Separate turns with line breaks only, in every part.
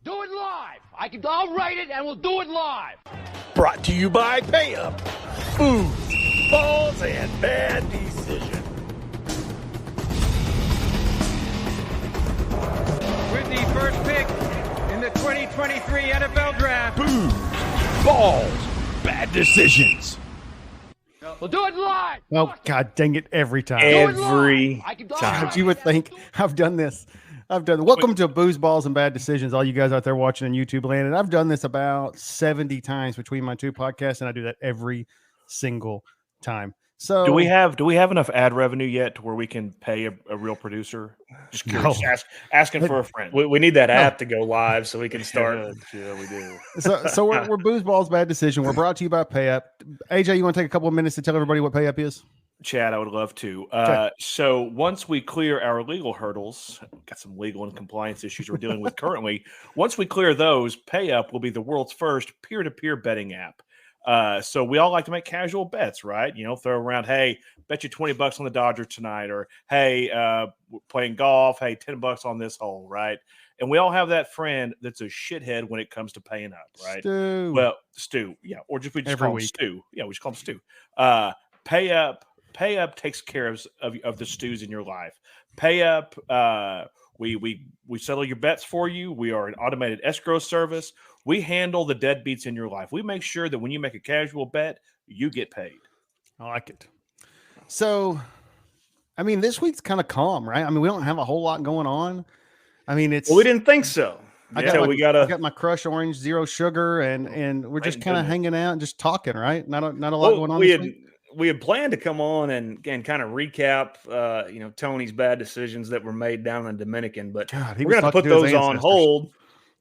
Do it live. I'll write it and we'll do it live.
Brought to you by PayUp. Food, balls, and bad decisions.
With the first pick in the 2023 NFL Draft.
Food, balls, bad decisions.
We'll do it live.
Oh, God dang it, every time.
Every
God,
time.
you would think I've done this. Welcome to Booze, Balls, and Bad Decisions, all you guys out there watching in YouTube land. And I've done this about 70 times between my two podcasts, and I do that every single time. So
Do we have enough ad revenue yet to where we can pay a real producer? Just curious.
No.
Asking for a friend.
We need that app to go live so we can start.
Yeah, we do.
So we're Booze, Balls, Bad Decision. We're brought to you by PayUp. AJ, you want to take a couple of minutes to tell everybody what PayUp is?
Chad, I would love to.
Okay.
So once we clear our legal hurdles, got some legal and compliance issues we're dealing with currently. Once we clear those, PayUp will be the world's first peer-to-peer betting app. So we all like to make casual bets, right? You know, throw around, hey, bet you $20 on the Dodgers tonight, or hey, we're playing golf, hey, $10 on this hole, right? And we all have that friend that's a shithead when it comes to paying up, right?
Stu.
Well, Stu, yeah, or just we just
Every
call him
week.
Stu. Yeah, we just call him Stu. PayUp takes care of the stews in your life. PayUp, we settle your bets for you. We are an automated escrow service. We handle the deadbeats in your life. We make sure that when you make a casual bet, you get paid.
I like it. So, I mean, this week's kind of calm, right? I mean, we don't have a whole lot going on. I mean, it's
Well, we didn't think so.
I
So
got my Crush Orange Zero Sugar, and we're just kind of hanging out and just talking, right? Not a lot going on.
We had planned to come on and kind of recap, Tony's bad decisions that were made down in the Dominican, but
God,
we're going to put those on hold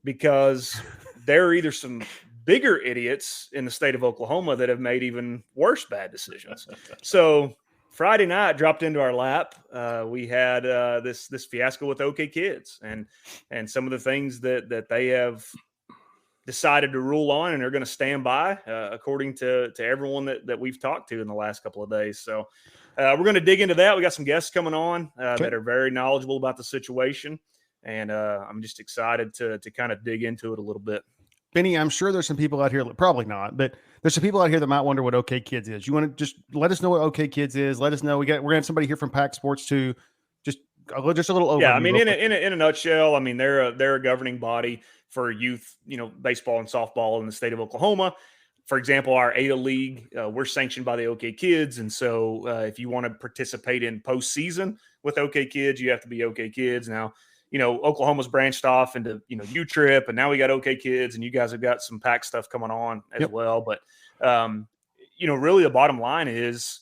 because there are either some bigger idiots in the state of Oklahoma that have made even worse bad decisions. So Friday night dropped into our lap. We had this fiasco with OK Kids and some of the things that they have decided to rule on and are going to stand by, according to everyone that we've talked to in the last couple of days. So we're going to dig into that. We got some guests coming on that are very knowledgeable about the situation, and I'm just excited to kind of dig into it a little bit.
Benny, I'm sure there's some people out here, probably not, but there's some people out here that might wonder what OK Kids is. You want to just let us know what OK Kids is? Let us know. We're going to have somebody here from Pack Sports too. Just a little overview.
Yeah, I mean, in a nutshell, I mean they're a governing body for youth, baseball and softball in the state of Oklahoma. For example, our ADA League, we're sanctioned by the OK Kids, and so if you want to participate in postseason with OK Kids, you have to be OK Kids. Now, Oklahoma's branched off into U-Trip, and now we got OK Kids, and you guys have got some PAC stuff coming on as well. But really, the bottom line is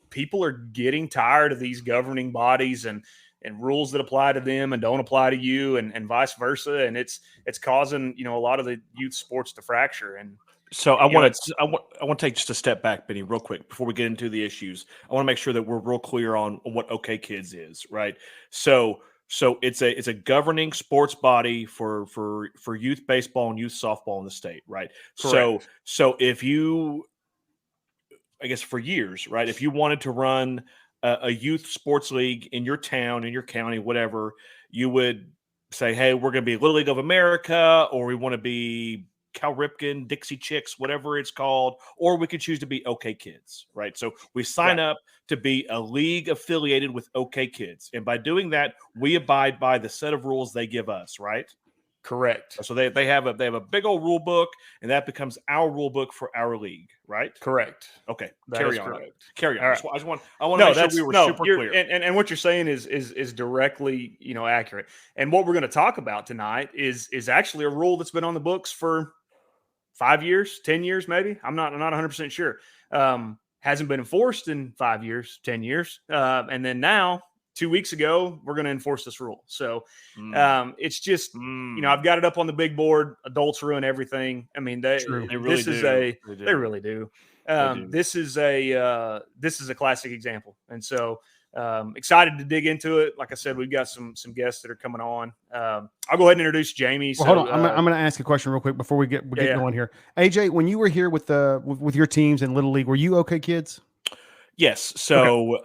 people are getting tired of these governing bodies and rules that apply to them and don't apply to you, and vice versa. And it's causing, a lot of the youth sports to fracture. And
so I want to take just a step back, Benny, real quick before we get into the issues. I want to make sure that we're real clear on what OK Kids is, right? So it's a governing sports body for youth baseball and youth softball in the state, right?
Correct.
So if you, I guess for years, right, if you wanted to run a youth sports league in your town, in your county, whatever, you would say, hey, we're going to be Little League of America, or we want to be Cal Ripken, Dixie Chicks, whatever it's called, or we could choose to be OK Kids, right? So we sign up to be a league affiliated with OK Kids. And by doing that, we abide by the set of rules they give us, right?
Correct.
So they have a big old rule book, and that becomes our rule book for our league, right?
Correct.
Okay.
Carry
on.
correct.
Carry on.
All right.
I want to make sure we were super clear.
And what you're saying is directly, accurate. And what we're going to talk about tonight is actually a rule that's been on the books for 5 years, 10 years, maybe. I'm not 100% sure. Hasn't been enforced in 5 years, 10 years. And then now, 2 weeks ago, we're going to enforce this rule. So it's just, I've got it up on the big board. Adults ruin everything. I mean, they really do. This is a classic example. And so excited to dig into it. Like I said, we've got some guests that are coming on. I'll go ahead and introduce Jamie.
Well, hold on. I'm going to ask a question real quick before we get going here. AJ, when you were here with your teams in Little League, were you OK Kids?
Yes. So
we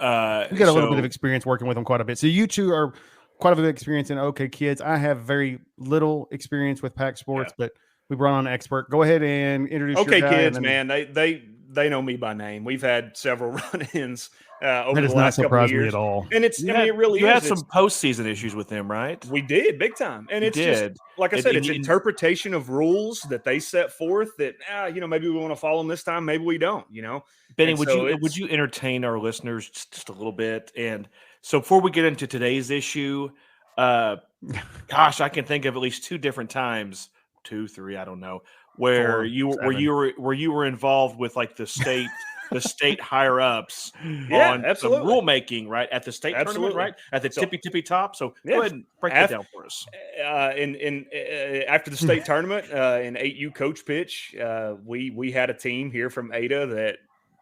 got a little bit of experience working with them quite a bit. So you two are quite a bit of experience in OK Kids. I have very little experience with Pack Sports, but we brought on an expert. Go ahead and introduce
OK
your guy.
Kids, man, they know me by name. We've had several run-ins over
That does
the
not
last couple of
surprise me
years,
at all.
and it really
you
is.
had some postseason issues with them, right?
We did big time, and it's just like I said, it's interpretation of rules that they set forth. That maybe we want to follow them this time, maybe we don't.
Benny, would you entertain our listeners just a little bit? And so before we get into today's issue, gosh, I can think of at least 2 different times, 2, 3, I don't know, where
4,
you
7.
were involved with like the state higher ups on
absolutely.
some rulemaking, right, at the state tournament, right, at the tippy top. So go ahead and break that down for us.
After the state tournament in 8U coach pitch, we had a team here from Ada that,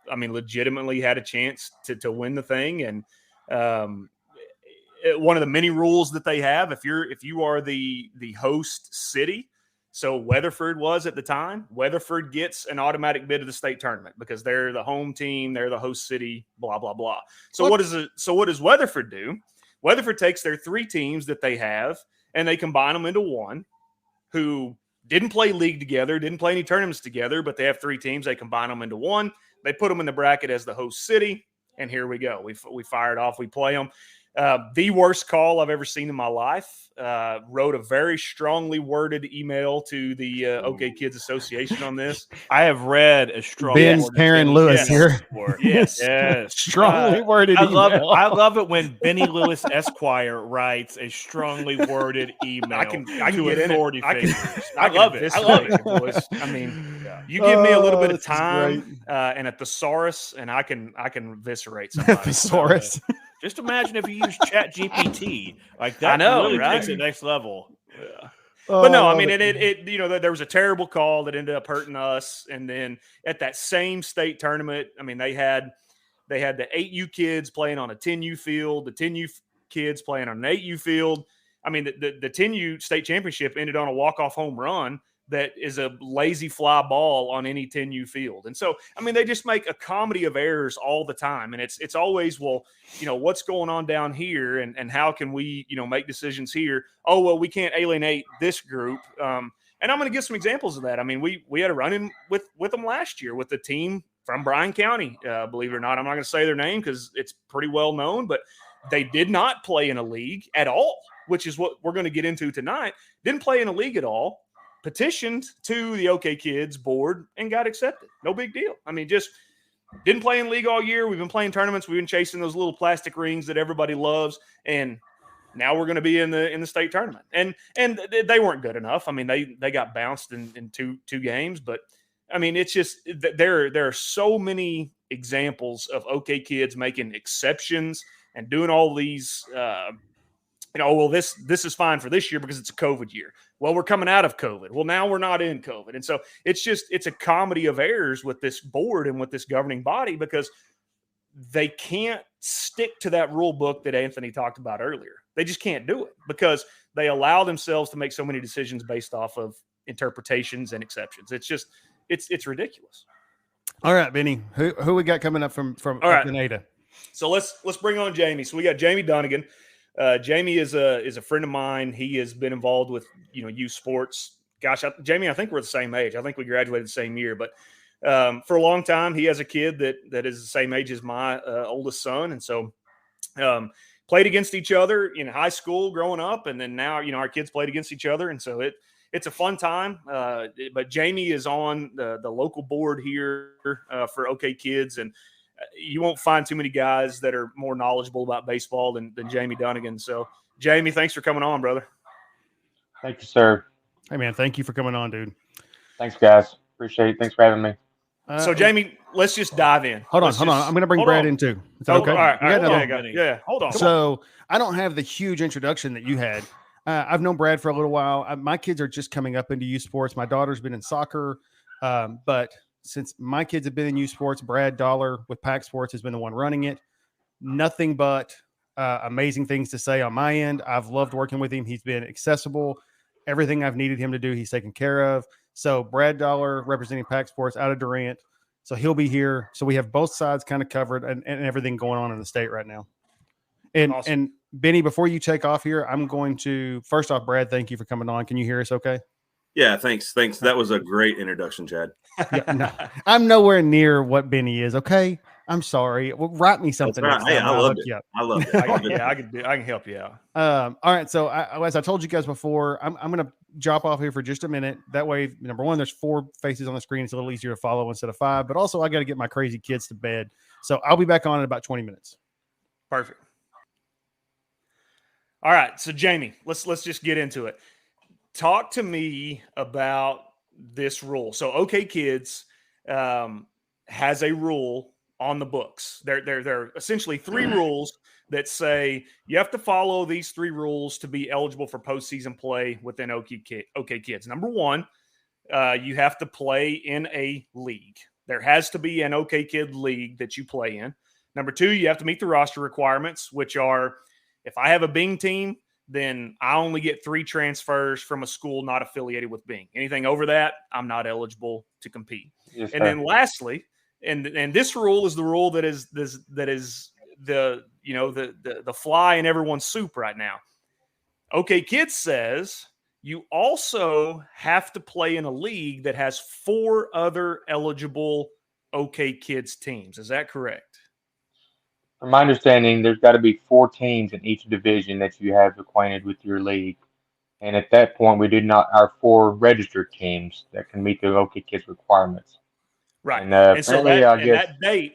I mean, legitimately had a chance to win the thing. And one of the many rules that they have, if you are the host city, so Weatherford was at the time, Weatherford gets an automatic bid to the state tournament because they're the home team, they're the host city, blah, blah, blah. So what does Weatherford do? Weatherford takes their 3 teams that they have and they combine them into one who didn't play league together, didn't play any tournaments together, but they have 3 teams. They combine them into one. They put them in the bracket as the host city, and here we go. We fire it off. We play them. The worst call I've ever seen in my life. Wrote a very strongly worded email to the OK Kids Association on this.
I have read a strong
Ben Karen Lewis here.
Yes.
Strongly worded email.
I love it when Benny Lewis Esquire writes a strongly worded email.
I can
to
get
authority
in it.
figures.
I love it, boys. I mean, you give me a little bit of time and a thesaurus, and I can eviscerate somebody.
Thesaurus.
Just imagine if you use Chat GPT like that.
I know,
really
right?
takes it next level.
Yeah. But no, I mean, there was a terrible call that ended up hurting us. And then at that same state tournament, I mean, they had the 8U kids playing on a 10U field, the 10U kids playing on an 8U field. I mean, the 10U state championship ended on a walk-off home run that is a lazy fly ball on any 10U field. And so, I mean, they just make a comedy of errors all the time. And it's always, well, what's going on down here and how can we, make decisions here? Oh, well, we can't alienate this group. And I'm going to give some examples of that. I mean, we had a run-in with them last year with the team from Bryan County, believe it or not. I'm not going to say their name because it's pretty well known, but they did not play in a league at all, which is what we're going to get into tonight. Didn't play in a league at all. Petitioned to the OK Kids board and got accepted. No big deal. I mean, just didn't play in league all year. We've been playing tournaments. We've been chasing those little plastic rings that everybody loves. And now we're going to be in the state tournament. And they weren't good enough. I mean, they got bounced in two games. But, I mean, it's just there are so many examples of OK Kids making exceptions and doing all these well, this is fine for this year because it's a COVID year. Well, we're coming out of COVID. Well, now we're not in COVID. And so it's a comedy of errors with this board and with this governing body because they can't stick to that rule book that Anthony talked about earlier. They just can't do it because they allow themselves to make so many decisions based off of interpretations and exceptions. It's just, it's ridiculous.
All right, Benny, who we got coming up from
All right.
Ada?
So let's bring on Jamie. So we got Jaime Dunnagan. Jamie is a friend of mine. He has been involved with, youth sports. Gosh, Jamie, I think we're the same age. I think we graduated the same year, but for a long time, he has a kid that is the same age as my oldest son. And so played against each other in high school growing up. And then now, our kids played against each other. And so it's a fun time. But Jamie is on the local board here for OK Kids. And you won't find too many guys that are more knowledgeable about baseball than Jaime Dunnagan. So, Jamie, thanks for coming on, brother.
Thank you, sir.
Hey, man, thank you for coming on, dude.
Thanks, guys. Appreciate it. Thanks for having me.
So, Jamie, let's just dive in.
Hold on. I'm going to bring Brad in, too. Is that okay?
All right. Yeah, hold on.
So, I don't have the huge introduction that you had. I've known Brad for a little while. My kids are just coming up into youth sports. My daughter's been in soccer, but since my kids have been in youth sports, Brad Dollar with Pack Sports has been the one running it. Nothing but amazing things to say on my end. I've loved working with him. He's been accessible. Everything I've needed him to do, he's taken care of. So Brad Dollar representing Pack Sports out of Durant. So he'll be here. So we have both sides kind of covered and everything going on in the state right now. And
awesome.
and Benny, before you take off here, I'm going to first off, Brad, thank you for coming on. Can you hear us okay?
Yeah, thanks. That was a great introduction, Chad.
Yeah, no, I'm nowhere near what Benny is. Okay, I'm sorry. Well, write me something
That's
next
right. Hey,
time.
I
and I'll
loved
look
it.
you up.
I loved it.
I can help you out.
All right. So as I told you guys before, I'm going to drop off here for just a minute. That way, number one, there's 4 faces on the screen. It's a little easier to follow instead of 5. But also, I got to get my crazy kids to bed. So I'll be back on in about 20 minutes.
Perfect. All right. So Jamie, let's just get into it. Talk to me about this rule. So OK Kids has a rule on the books. There are essentially 3 rules that say you have to follow these 3 rules to be eligible for postseason play within OK Kids. Number 1, you have to play in a league. There has to be an OK Kid league that you play in. Number 2, you have to meet the roster requirements, which are, if I have a Bing team, then I only get 3 transfers from a school not affiliated with Bing. Anything over that, I'm not eligible to compete.
Yes,
and then lastly, and this rule is the rule that is the fly in everyone's soup right now. OK Kids says you also have to play in a league that has 4 other eligible OK Kids teams. Is that correct?
From my understanding, there's got to be 4 teams in each division that you have acquainted with your league. And at that point, we did not our 4 registered teams that can meet the OK Kids requirements.
Right.
And
so
apparently,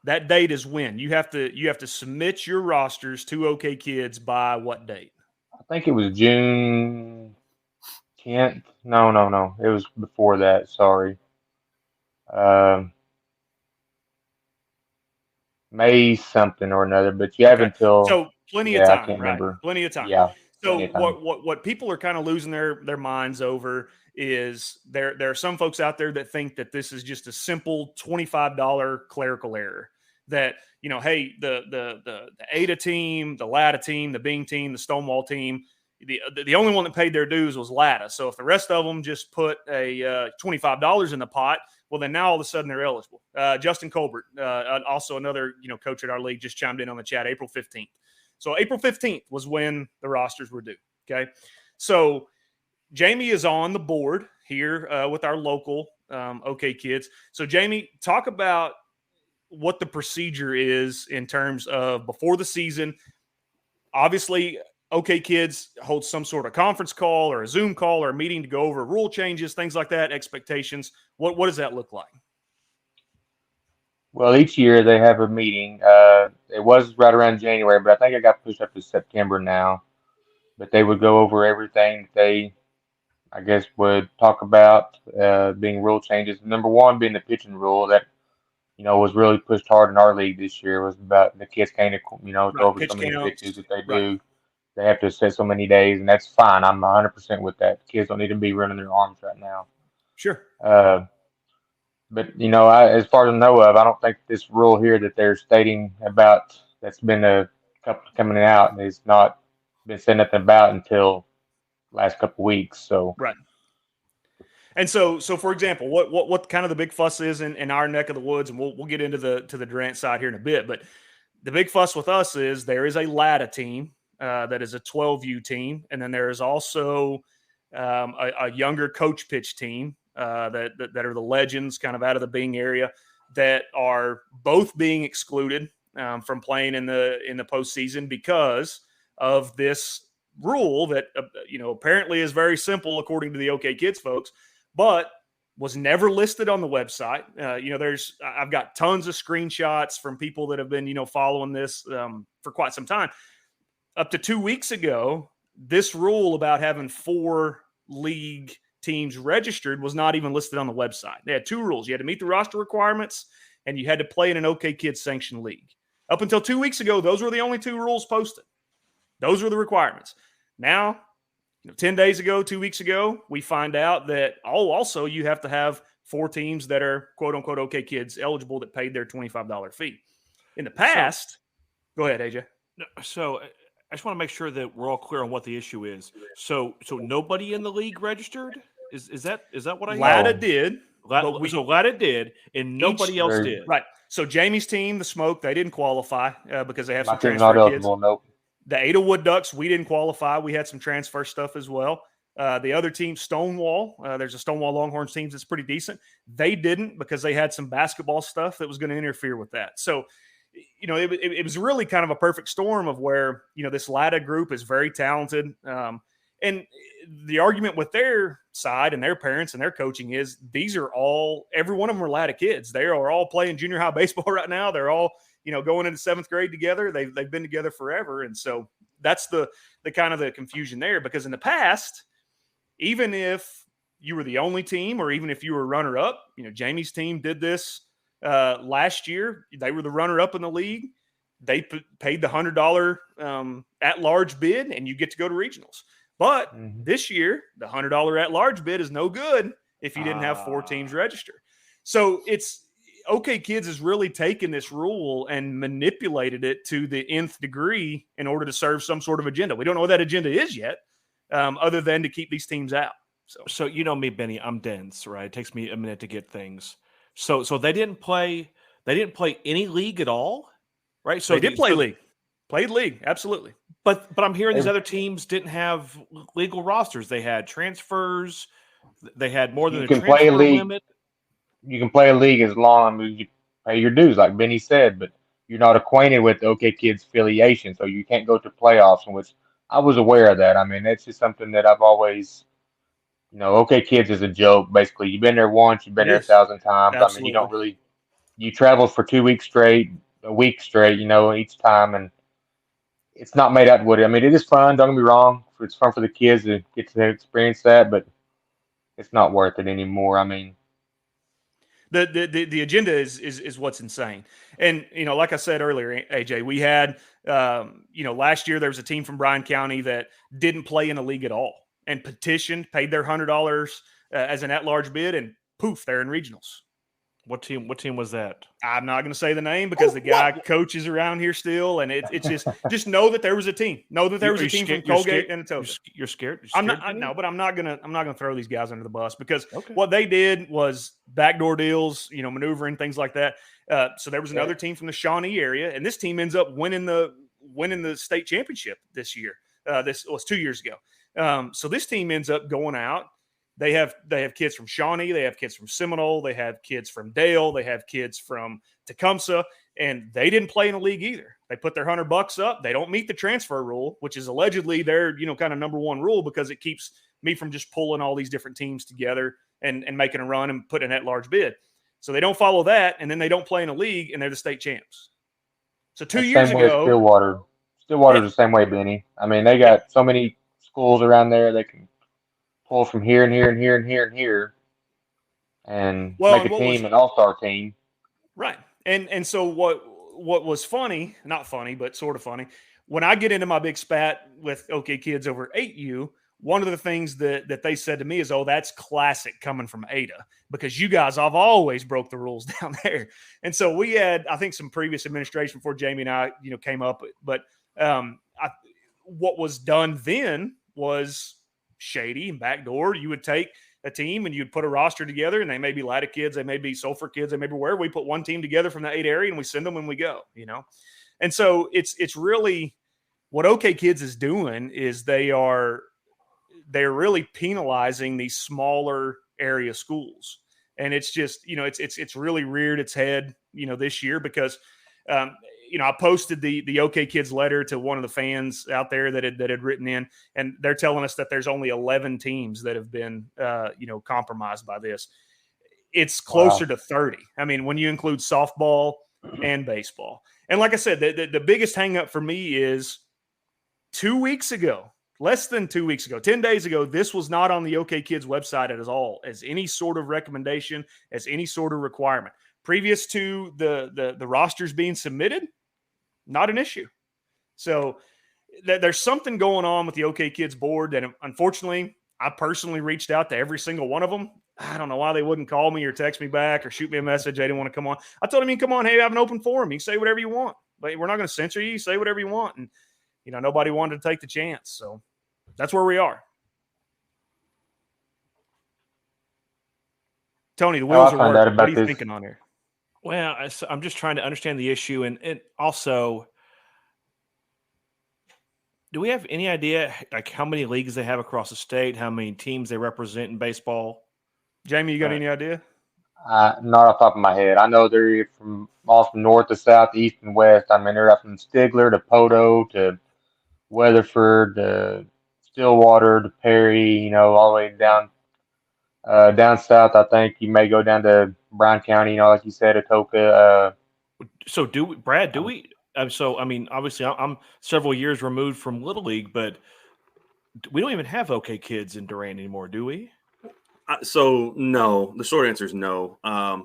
that date is when you have to submit your rosters to OK Kids by what date?
I think it was June 10th. No. It was before that. Sorry. May something or another, but you have until.
So plenty of
I
time,
can't
right?
remember.
Plenty of time.
Yeah.
So what people are kind of losing their minds over is there are some folks out there that think that this is just a simple $25 clerical error. That, hey, the Ada team, the Latta team, the Bing team, the Stonewall team, the only one that paid their dues was Latta. So if the rest of them just put a $25 in the pot, well, then now all of a sudden they're eligible. Justin Colbert, also another coach at our league, just chimed in on the chat. April 15th. So April 15th was when the rosters were due. Okay, so Jamie is on the board here with our local OK Kids. So Jamie, talk about what the procedure is in terms of before the season. Obviously, OK Kids holds some sort of conference call or a Zoom call or a meeting to go over rule changes, things like that, expectations. What does that look like?
Well, each year they have a meeting. It was right around January, but I think it got pushed up to September now. But they would go over everything they, I guess, would talk about being rule changes. Number 1 being the pitching rule that, was really pushed hard in our league this year, was about the kids can't, throw over so many pitches that they do. Right. They have to set so many days, and that's fine. I'm 100% with that. Kids don't need to be running their arms right now.
Sure.
But, as far as I know of, I don't think this rule here that they're stating about that's been a couple coming out has not been said nothing about until last couple weeks. So
right. And so for example, what kind of the big fuss is in our neck of the woods, and we'll get into the Durant side here in a bit, but the big fuss with us is there is a Latta team that is a 12U team, and then there is also a younger coach pitch team that are the legends kind of out of the Bing area that are both being excluded from playing in the postseason because of this rule that apparently is very simple according to the OK Kids folks, but was never listed on the website. I've got tons of screenshots from people that have been following this for quite some time. Up to 2 weeks ago, this rule about having 4 league teams registered was not even listed on the website. They had 2 rules. You had to meet the roster requirements, and you had to play in an OK Kids sanctioned league. Up until 2 weeks ago, those were the only 2 rules posted. Those were the requirements. Now, 10 days ago, 2 weeks ago, we find out that, also you have to have 4 teams that are quote-unquote OK Kids eligible that paid their $25 fee. In the past, go ahead, AJ.
So I just want to make sure that we're all clear on what the issue is. So nobody in the league registered? Is that what I heard?
Latta did.
So Latta did, and nobody else did.
Right. So Jamie's team, the Smoke, they didn't qualify because they have some
my team's not
transfer kids.
eligible. Nope.
The Ada Wood Ducks, we didn't qualify. We had some transfer stuff as well. The other team, Stonewall, there's a Stonewall Longhorns team that's pretty decent. They didn't because they had some basketball stuff that was going to interfere with that. So, it was really kind of a perfect storm of where, this LATA group is very talented. And the argument with their side and their parents and their coaching is these are all, every one of them are LATA kids. They are all playing junior high baseball right now. They're all, going into 7th grade together. They've been together forever. And so that's the kind of the confusion there, because in the past, even if you were the only team or even if you were runner up, Jamie's team did this last year. They were the runner up in the league. They paid the $100 at-large bid, and you get to go to regionals. But this year, the $100 at-large bid is no good if you didn't have 4 teams register. So it's OK Kids has really taken this rule and manipulated it to the nth degree in order to serve some sort of agenda. We don't know what that agenda is yet, other than to keep these teams out.
So you know me, Benny, I'm dense, right? It takes me a minute to get things. So they didn't play any league at all, right? So
they did play league. Played league, absolutely.
But I'm hearing these other teams didn't have legal rosters. They had transfers. They had more than a transfer limit.
You can play a league as long as you pay your dues, like Benny said, but you're not acquainted with the OK Kids affiliation, so you can't go to playoffs, in which I was aware of that. I mean, that's just something that I've always, OK Kids is a joke. Basically, you've been there once, you've been there 1,000 times.
Absolutely.
I mean, you don't really, you travel for 2 weeks straight, a week straight, each time, and it's not made out to what. I mean, it is fun. Don't get me wrong. It's fun for the kids to get to experience that, but it's not worth it anymore. I mean,
the agenda is what's insane. And like I said earlier, AJ, we had last year there was a team from Bryan County that didn't play in a league at all and petitioned, paid their $100 as an at-large bid, and poof, they're in regionals.
What team was that?
I'm not going to say the name because the guy coaches around here still, and it's just know that there was a team. Know that there was a team from Colgate and Atoka.
You're scared?
I'm not gonna throw these guys under the bus because what they did was backdoor deals, maneuvering, things like that. So there was another team from the Shawnee area, and this team ends up winning the state championship this year. This was 2 years ago. So this team ends up going out. They have kids from Shawnee, they have kids from Seminole, they have kids from Dale, they have kids from Tecumseh, and they didn't play in a league either. They put their $100 up. They don't meet the transfer rule, which is allegedly their kind of number one rule because it keeps me from just pulling all these different teams together and making a run and putting an at-large bid. So they don't follow that, and then they don't play in a league, and they're the state champs. So 2 years ago,
Stillwater's the same way, Benny. I mean, they got so many schools around there they can pull from here and here and here and here and here, and make a team, an all-star team.
Right. And so what was funny, not funny, but sort of funny, when I get into my big spat with OK Kids over 8U, one of the things that they said to me is, oh, that's classic coming from Ada because you guys have always broke the rules down there. And so we had, I think, some previous administration before Jamie and I, came up, but what was done then was shady and backdoor. You would take a team and you'd put a roster together, and they may be LATA kids, they may be Sulphur kids, they may be where we put one team together from the 8 area and we send them when we go, And so it's really what OK Kids is doing is they're really penalizing these smaller area schools. And it's just, it's really reared its head, this year because I posted the OK Kids letter to one of the fans out there that had written in, and they're telling us that there's only 11 teams that have been, compromised by this. It's closer to 30. I mean, when you include softball and baseball. And like I said, the biggest hang up for me is 2 weeks ago, less than 2 weeks ago, 10 days ago, this was not on the OK Kids website at all as any sort of recommendation, as any sort of requirement. Previous to the rosters being submitted, not an issue. So there's something going on with the OK Kids board that, unfortunately, I personally reached out to every single one of them. I don't know why they wouldn't call me or text me back or shoot me a message. They didn't want to come on. I told them, come on, hey, I have an open forum. You can say whatever you want. But we're not going to censor you. Say whatever you want. And, nobody wanted to take the chance. So that's where we are. Tony, the wheels are working. What are you thinking on here?
Well, I'm just trying to understand the issue, and also Do we have any idea like how many leagues they have across the state, how many teams they represent in baseball?
Jamie, you got any idea?
Not off the top of my head. I know they're from all from north to south, east and west. I mean, they're up from Stigler to Poto to Weatherford to Stillwater to Perry. You know, all the way down south. I think you may go down to Brown County. You know, like you said, Atoka.
So do we, Brad? Do we? So I mean, obviously, I'm several years removed from Little League, but we don't even have OK Kids in Durant anymore, do we?
So no, the short answer is no.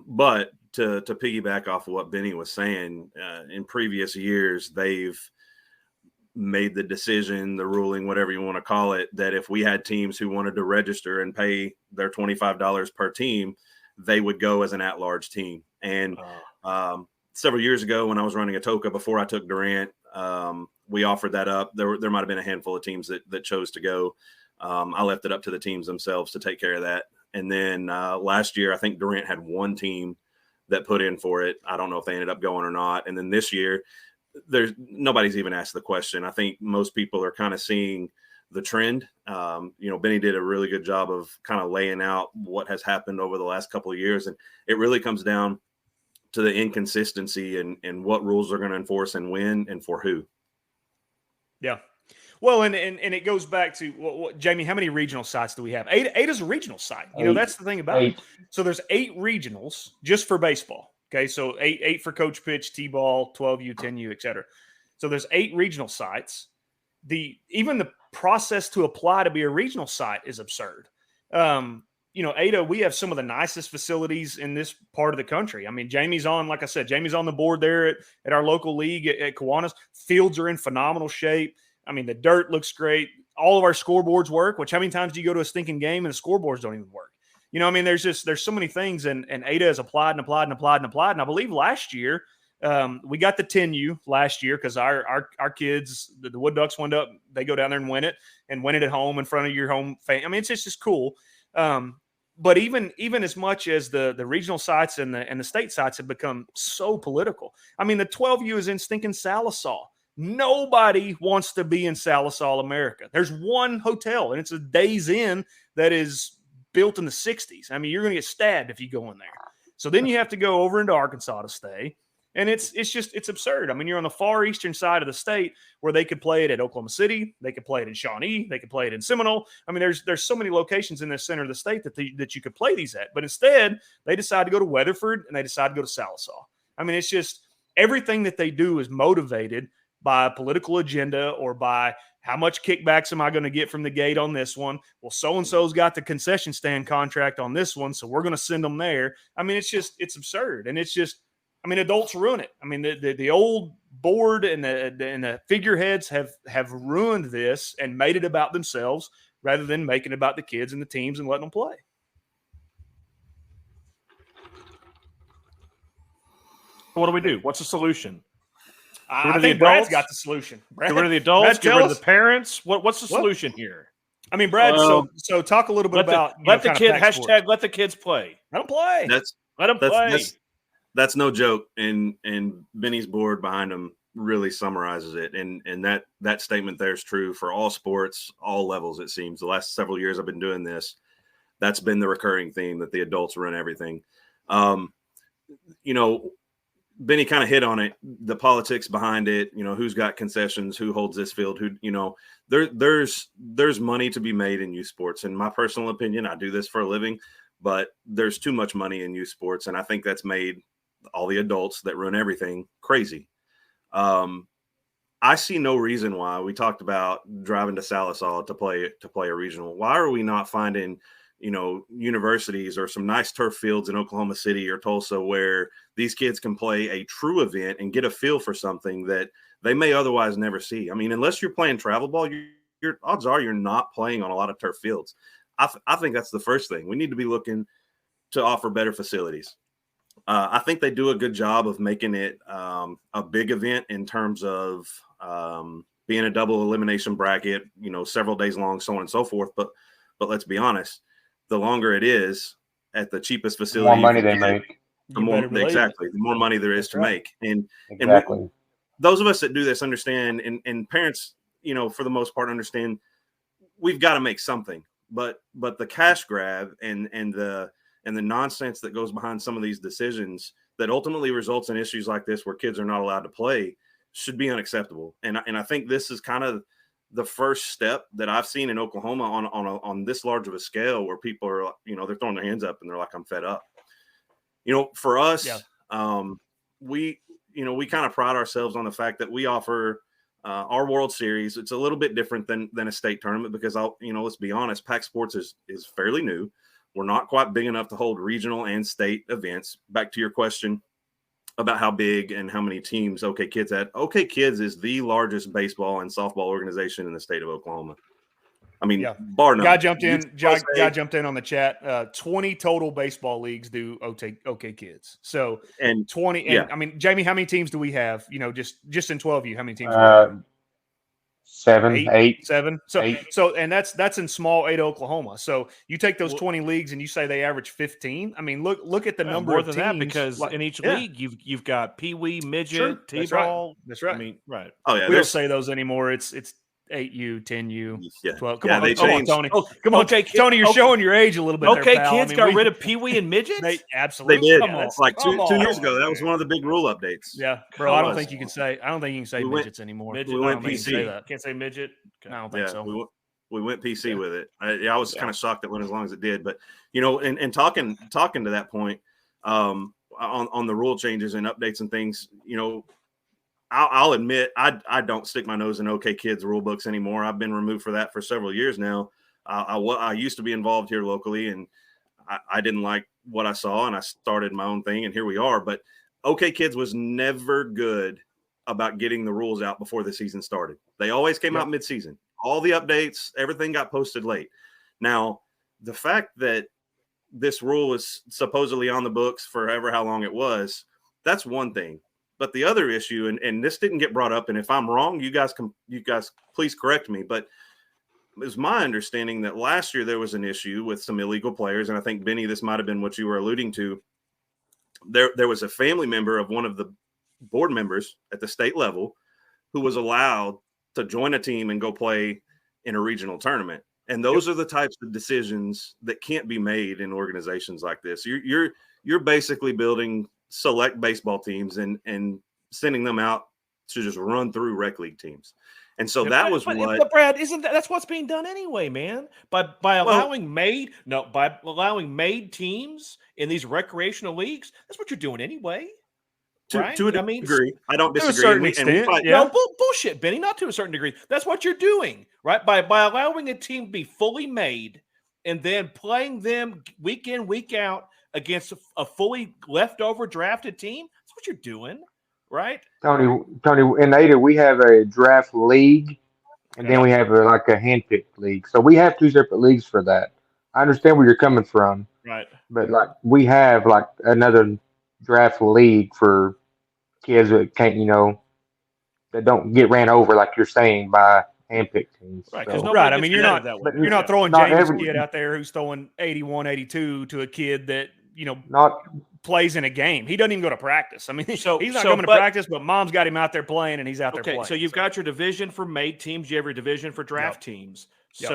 But to piggyback off of what Benny was saying, in previous years, they've made the decision, the ruling, whatever you want to call it, that if we had teams who wanted to register and pay their $25 per team, they would go as an at-large team. And several years ago when I was running Atoka, before I took Durant, we offered that up. There might have been a handful of teams that chose to go. I left it up to the teams themselves to take care of that. And then last year, I think Durant had one team that put in for it. I don't know if they ended up going or not. And then this year, nobody's even asked the question. I think most people are kind of seeing the trend. Benny did a really good job of kind of laying out what has happened over the last couple of years. And it really comes down to the inconsistency and what rules are going to enforce and when and for who.
Yeah. Well, and it goes back to Jamie. How many regional sites do we have? Eight is a regional site. You know, that's the thing about it. So there's 8 regionals just for baseball. Okay, so eight for coach pitch, T-ball, 12U, 10U, et cetera. So there's 8 regional sites. Even the process to apply to be a regional site is absurd. Ada, we have some of the nicest facilities in this part of the country. I mean, like I said, Jamie's on the board there at our local league at Kiwanis. Fields are in phenomenal shape. I mean, the dirt looks great. All of our scoreboards work, which how many times do you go to a stinking game and the scoreboards don't even work? You know, I mean, there's so many things, and Ada has applied and applied and applied and applied. And I believe last year, we got the 10U last year because our kids, the Wood Ducks went up, they go down there and win it at home in front of your home fan. I mean, it's just cool. But even as much as the regional sites and the state sites have become so political. I mean, the 12U is in stinking Salisaw. Nobody wants to be in Salisaw, America. There's one hotel, and it's a Days Inn that is built in the 60s. I mean, you're going to get stabbed if you go in there. So then you have to go over into Arkansas to stay. And it's absurd. I mean, you're on the far eastern side of the state where they could play it at Oklahoma City. They could play it in Shawnee. They could play it in Seminole. I mean, there's so many locations in the center of the state that you could play these at. But instead, they decide to go to Weatherford and they decide to go to Salisaw. I mean, it's just everything that they do is motivated by a political agenda or by how much kickbacks am I going to get from the gate on this one? Well, so-and-so's got the concession stand contract on this one, so we're going to send them there. I mean, it's absurd. And adults ruin it. I mean, the old board and the figureheads have ruined this and made it about themselves rather than making it about the kids and the teams and letting them play.
What do we do? What's the solution?
I think Brad's got the solution.
Get rid of the adults, get rid of the parents. What's the solution here?
I mean, Brad, so talk a little bit about
let the kids play.
Let them play.
Let them play.
That's no joke. And Benny's board behind him really summarizes it. And that statement there is true for all sports, all levels, it seems. The last several years I've been doing this, that's been the recurring theme, that the adults run everything. Benny kind of hit on it, the politics behind it, who's got concessions, who holds this field, there's money to be made in youth sports. In my personal opinion, I do this for a living, but there's too much money in youth sports. And I think that's made all the adults that run everything crazy. I see no reason why. We talked about driving to Salisaw to play a regional. Why are we not finding universities or some nice turf fields in Oklahoma City or Tulsa where these kids can play a true event and get a feel for something that they may otherwise never see? I mean, unless you're playing travel ball, your odds are you're not playing on a lot of turf fields. I think that's the first thing. We need to be looking to offer better facilities. I think they do a good job of making it a big event in terms of being a double elimination bracket, several days long, so on and so forth. But let's be honest. The longer it is at the cheapest facility,
the more money they make.
The more money there is to make. And
exactly.
Those of us that do this understand, and parents, for the most part, understand we've got to make something. But the cash grab and the nonsense that goes behind some of these decisions that ultimately results in issues like this where kids are not allowed to play should be unacceptable. And I think this is kind of the first step that I've seen in Oklahoma on this large of a scale where people are, they're throwing their hands up and they're like, I'm fed up. For us, we kind of pride ourselves on the fact that we offer our World Series. It's a little bit different than a state tournament because let's be honest, PAC Sports is fairly new. We're not quite big enough to hold regional and state events. Back to your question about how big and how many teams OK Kids had. OK Kids is the largest baseball and softball organization in the state of Oklahoma. I mean, bar none.
Guy jumped in on the chat. 20 total baseball leagues do OK Kids. So
and
20. And I mean, Jamie, how many teams do we have? Just in 12U, how many teams? Do we have?
7, 8.
7. So
8.
And that's in small 8 Oklahoma. So you take those 20 leagues and you say they average 15. I mean, look at the number
more
of
than
teams
that because in each league you've got pee-wee, midget, t-ball.
That's right.
I mean, right.
Oh yeah,
we don't say those anymore. It's 8U, 10U, 12. Come on,
they
come on,
changed.
Tony. Come on, Tony. You're showing your age a little bit.
Okay,
there, pal.
kids got rid of Pee-wee and midgets.
They absolutely
did.
Come on.
Like 2 years ago. That was one of the big rule updates.
Yeah, bro. I don't think you can say midgets anymore.
We went PC.
Say that.
Can't say midget.
I don't think so.
We went PC with it. I was kind of shocked that went as long as it did. But and talking to that point, on the rule changes and updates and things, I'll admit I don't stick my nose in OK Kids rule books anymore. I've been removed for that for several years now. I used to be involved here locally, and I didn't like what I saw, and I started my own thing, and here we are. But OK Kids was never good about getting the rules out before the season started. They always came out mid-season. All the updates, everything got posted late. Now, the fact that this rule is supposedly on the books for ever how long it was, that's one thing. But the other issue, and this didn't get brought up, and if I'm wrong, you guys please correct me. But it was my understanding that last year there was an issue with some illegal players, and I think Benny, this might have been what you were alluding to. There was a family member of one of the board members at the state level who was allowed to join a team and go play in a regional tournament. And those are the types of decisions that can't be made in organizations like this. You're basically building select baseball teams and sending them out to just run through rec league teams. And so
but Brad, that's what's being done anyway, man. By allowing made teams in these recreational leagues, that's what you're doing anyway. Right?
To a degree. I don't disagree.
To a certain extent,
No, bullshit, Benny. Not to a certain degree. That's what you're doing, right? By allowing a team to be fully made and then playing them week in, week out against a fully leftover drafted team. That's what you're doing, right?
Tony, in Ada, we have a draft league, and then we have a handpicked league. So we have 2 separate leagues for that. I understand where you're coming from,
right?
But we have another draft league for kids that can't, that don't get ran over like you're saying by handpicked teams.
Right,
so.
Right. I mean, you're not throwing James kid out there who's throwing 81, 82 to a kid that plays in a game. He doesn't even go to practice. I mean, he's not coming to practice, but mom's got him out there playing, and he's out there playing.
So you've got your division for made teams. You have your division for draft teams.
Yep.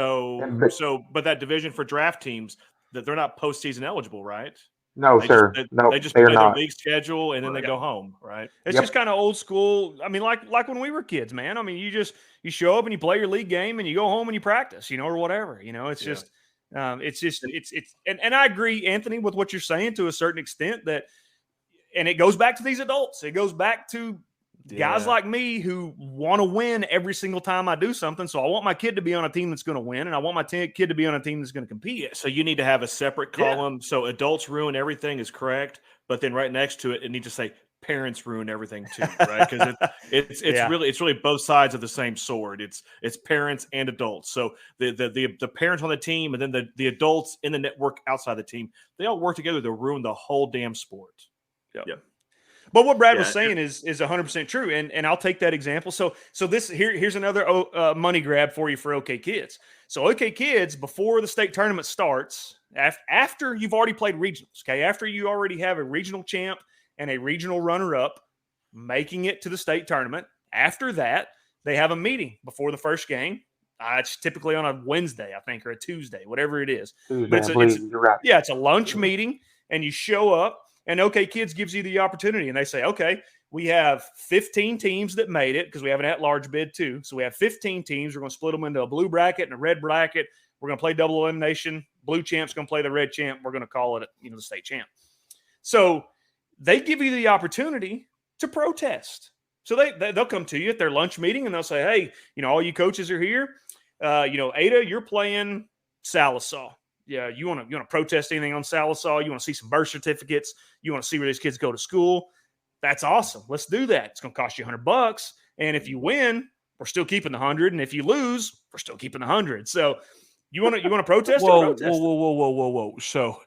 But that division for draft teams, that they're not postseason eligible, right?
No, sir.
They just play their league schedule and then they go home, right?
It's just kind of old school. I mean, like when we were kids, man. I mean, you show up and you play your league game and you go home and you practice, or whatever. It's just and I agree, Anthony, with what you're saying to a certain extent and it goes back to these adults. It goes back to guys like me who want to win every single time I do something. So I want my kid to be on a team that's going to win, and I want my kid to be on a team that's going to compete.
Yeah, so you need to have a separate column. Yeah. So adults ruin everything is correct, but then right next to it needs to say parents ruin everything too, right? Because it's really both sides of the same sword. It's parents and adults. So the parents on the team and then the adults in the network outside the team, they all work together to ruin the whole damn sport.
Yep. But what Brad was saying is 100% true, and I'll take that example. So here's another money grab for you for OK Kids. So OK Kids, before the state tournament starts, after you've already played regionals, okay, after you already have a regional champ and a regional runner-up making it to the state tournament, after that, They have a meeting before the first game. It's typically on a Wednesday, I think, or a Tuesday, whatever it is.
Tuesday,
But
I believe. You're right.
yeah, it's a lunch meeting, and you show up, and OK Kids gives you the opportunity, and they say, okay, we have 15 teams that made it because we have an at-large bid too. So we have 15 teams. We're going to split them into a blue bracket and a red bracket. We're going to play double elimination. Blue champ's going to play the red champ. We're going to call it, the state champ. So they give you the opportunity to protest. So they'll come to you at their lunch meeting and they'll say, hey, all you coaches are here. Ada, you're playing Salisaw. Yeah, you want to protest anything on Salisaw? You want to see some birth certificates? You want to see where these kids go to school? That's awesome. Let's do that. It's going to cost you $100. And if you win, we're still keeping the 100. And if you lose, we're still keeping the 100. So you want to protest?
Whoa. So,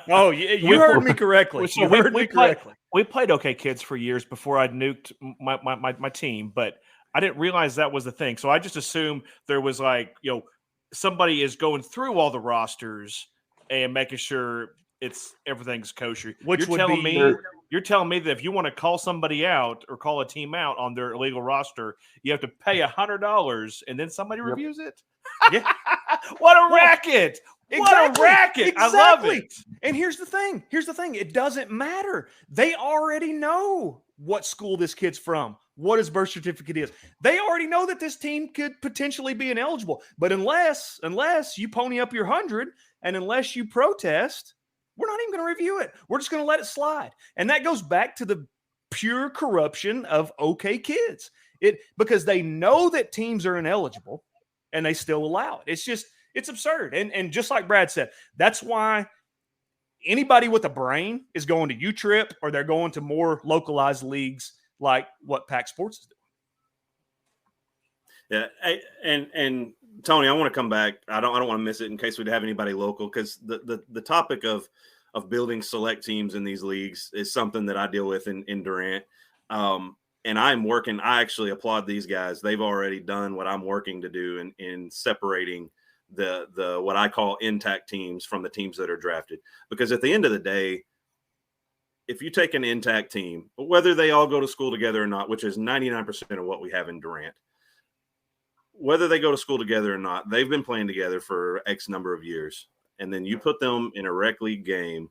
oh, you heard me correctly.
So we played OK Kids for years before I nuked my team, but I didn't realize that was the thing. So I just assumed there was somebody is going through all the rosters and making sure everything's kosher. You're telling me that if you want to call somebody out or call a team out on their illegal roster, you have to pay $100 and then somebody reviews it?
Yeah.
What a racket! What a racket!
Exactly.
I love it.
And here's the thing. It doesn't matter. They already know what school this kid's from, what his birth certificate is. They already know that this team could potentially be ineligible. But unless you pony up your 100 and unless you protest, we're not even going to review it. We're just going to let it slide. And that goes back to the pure corruption of OK Kids. Because they know that teams are ineligible and they still allow it. It's absurd. And just like Brad said, that's why anybody with a brain is going to U-Trip or they're going to more localized leagues like what PAC Sports is
doing. Yeah. And Tony, I want to come back. I don't want to miss it in case we have anybody local, because the topic of building select teams in these leagues is something that I deal with in Durant. And I'm working. I actually applaud these guys. They've already done what I'm working to do in separating the what I call intact teams from the teams that are drafted. Because at the end of the day, if you take an intact team, whether they all go to school together or not, which is 99% of what we have in Durant, whether they go to school together or not, they've been playing together for X number of years. And then you put them in a rec league game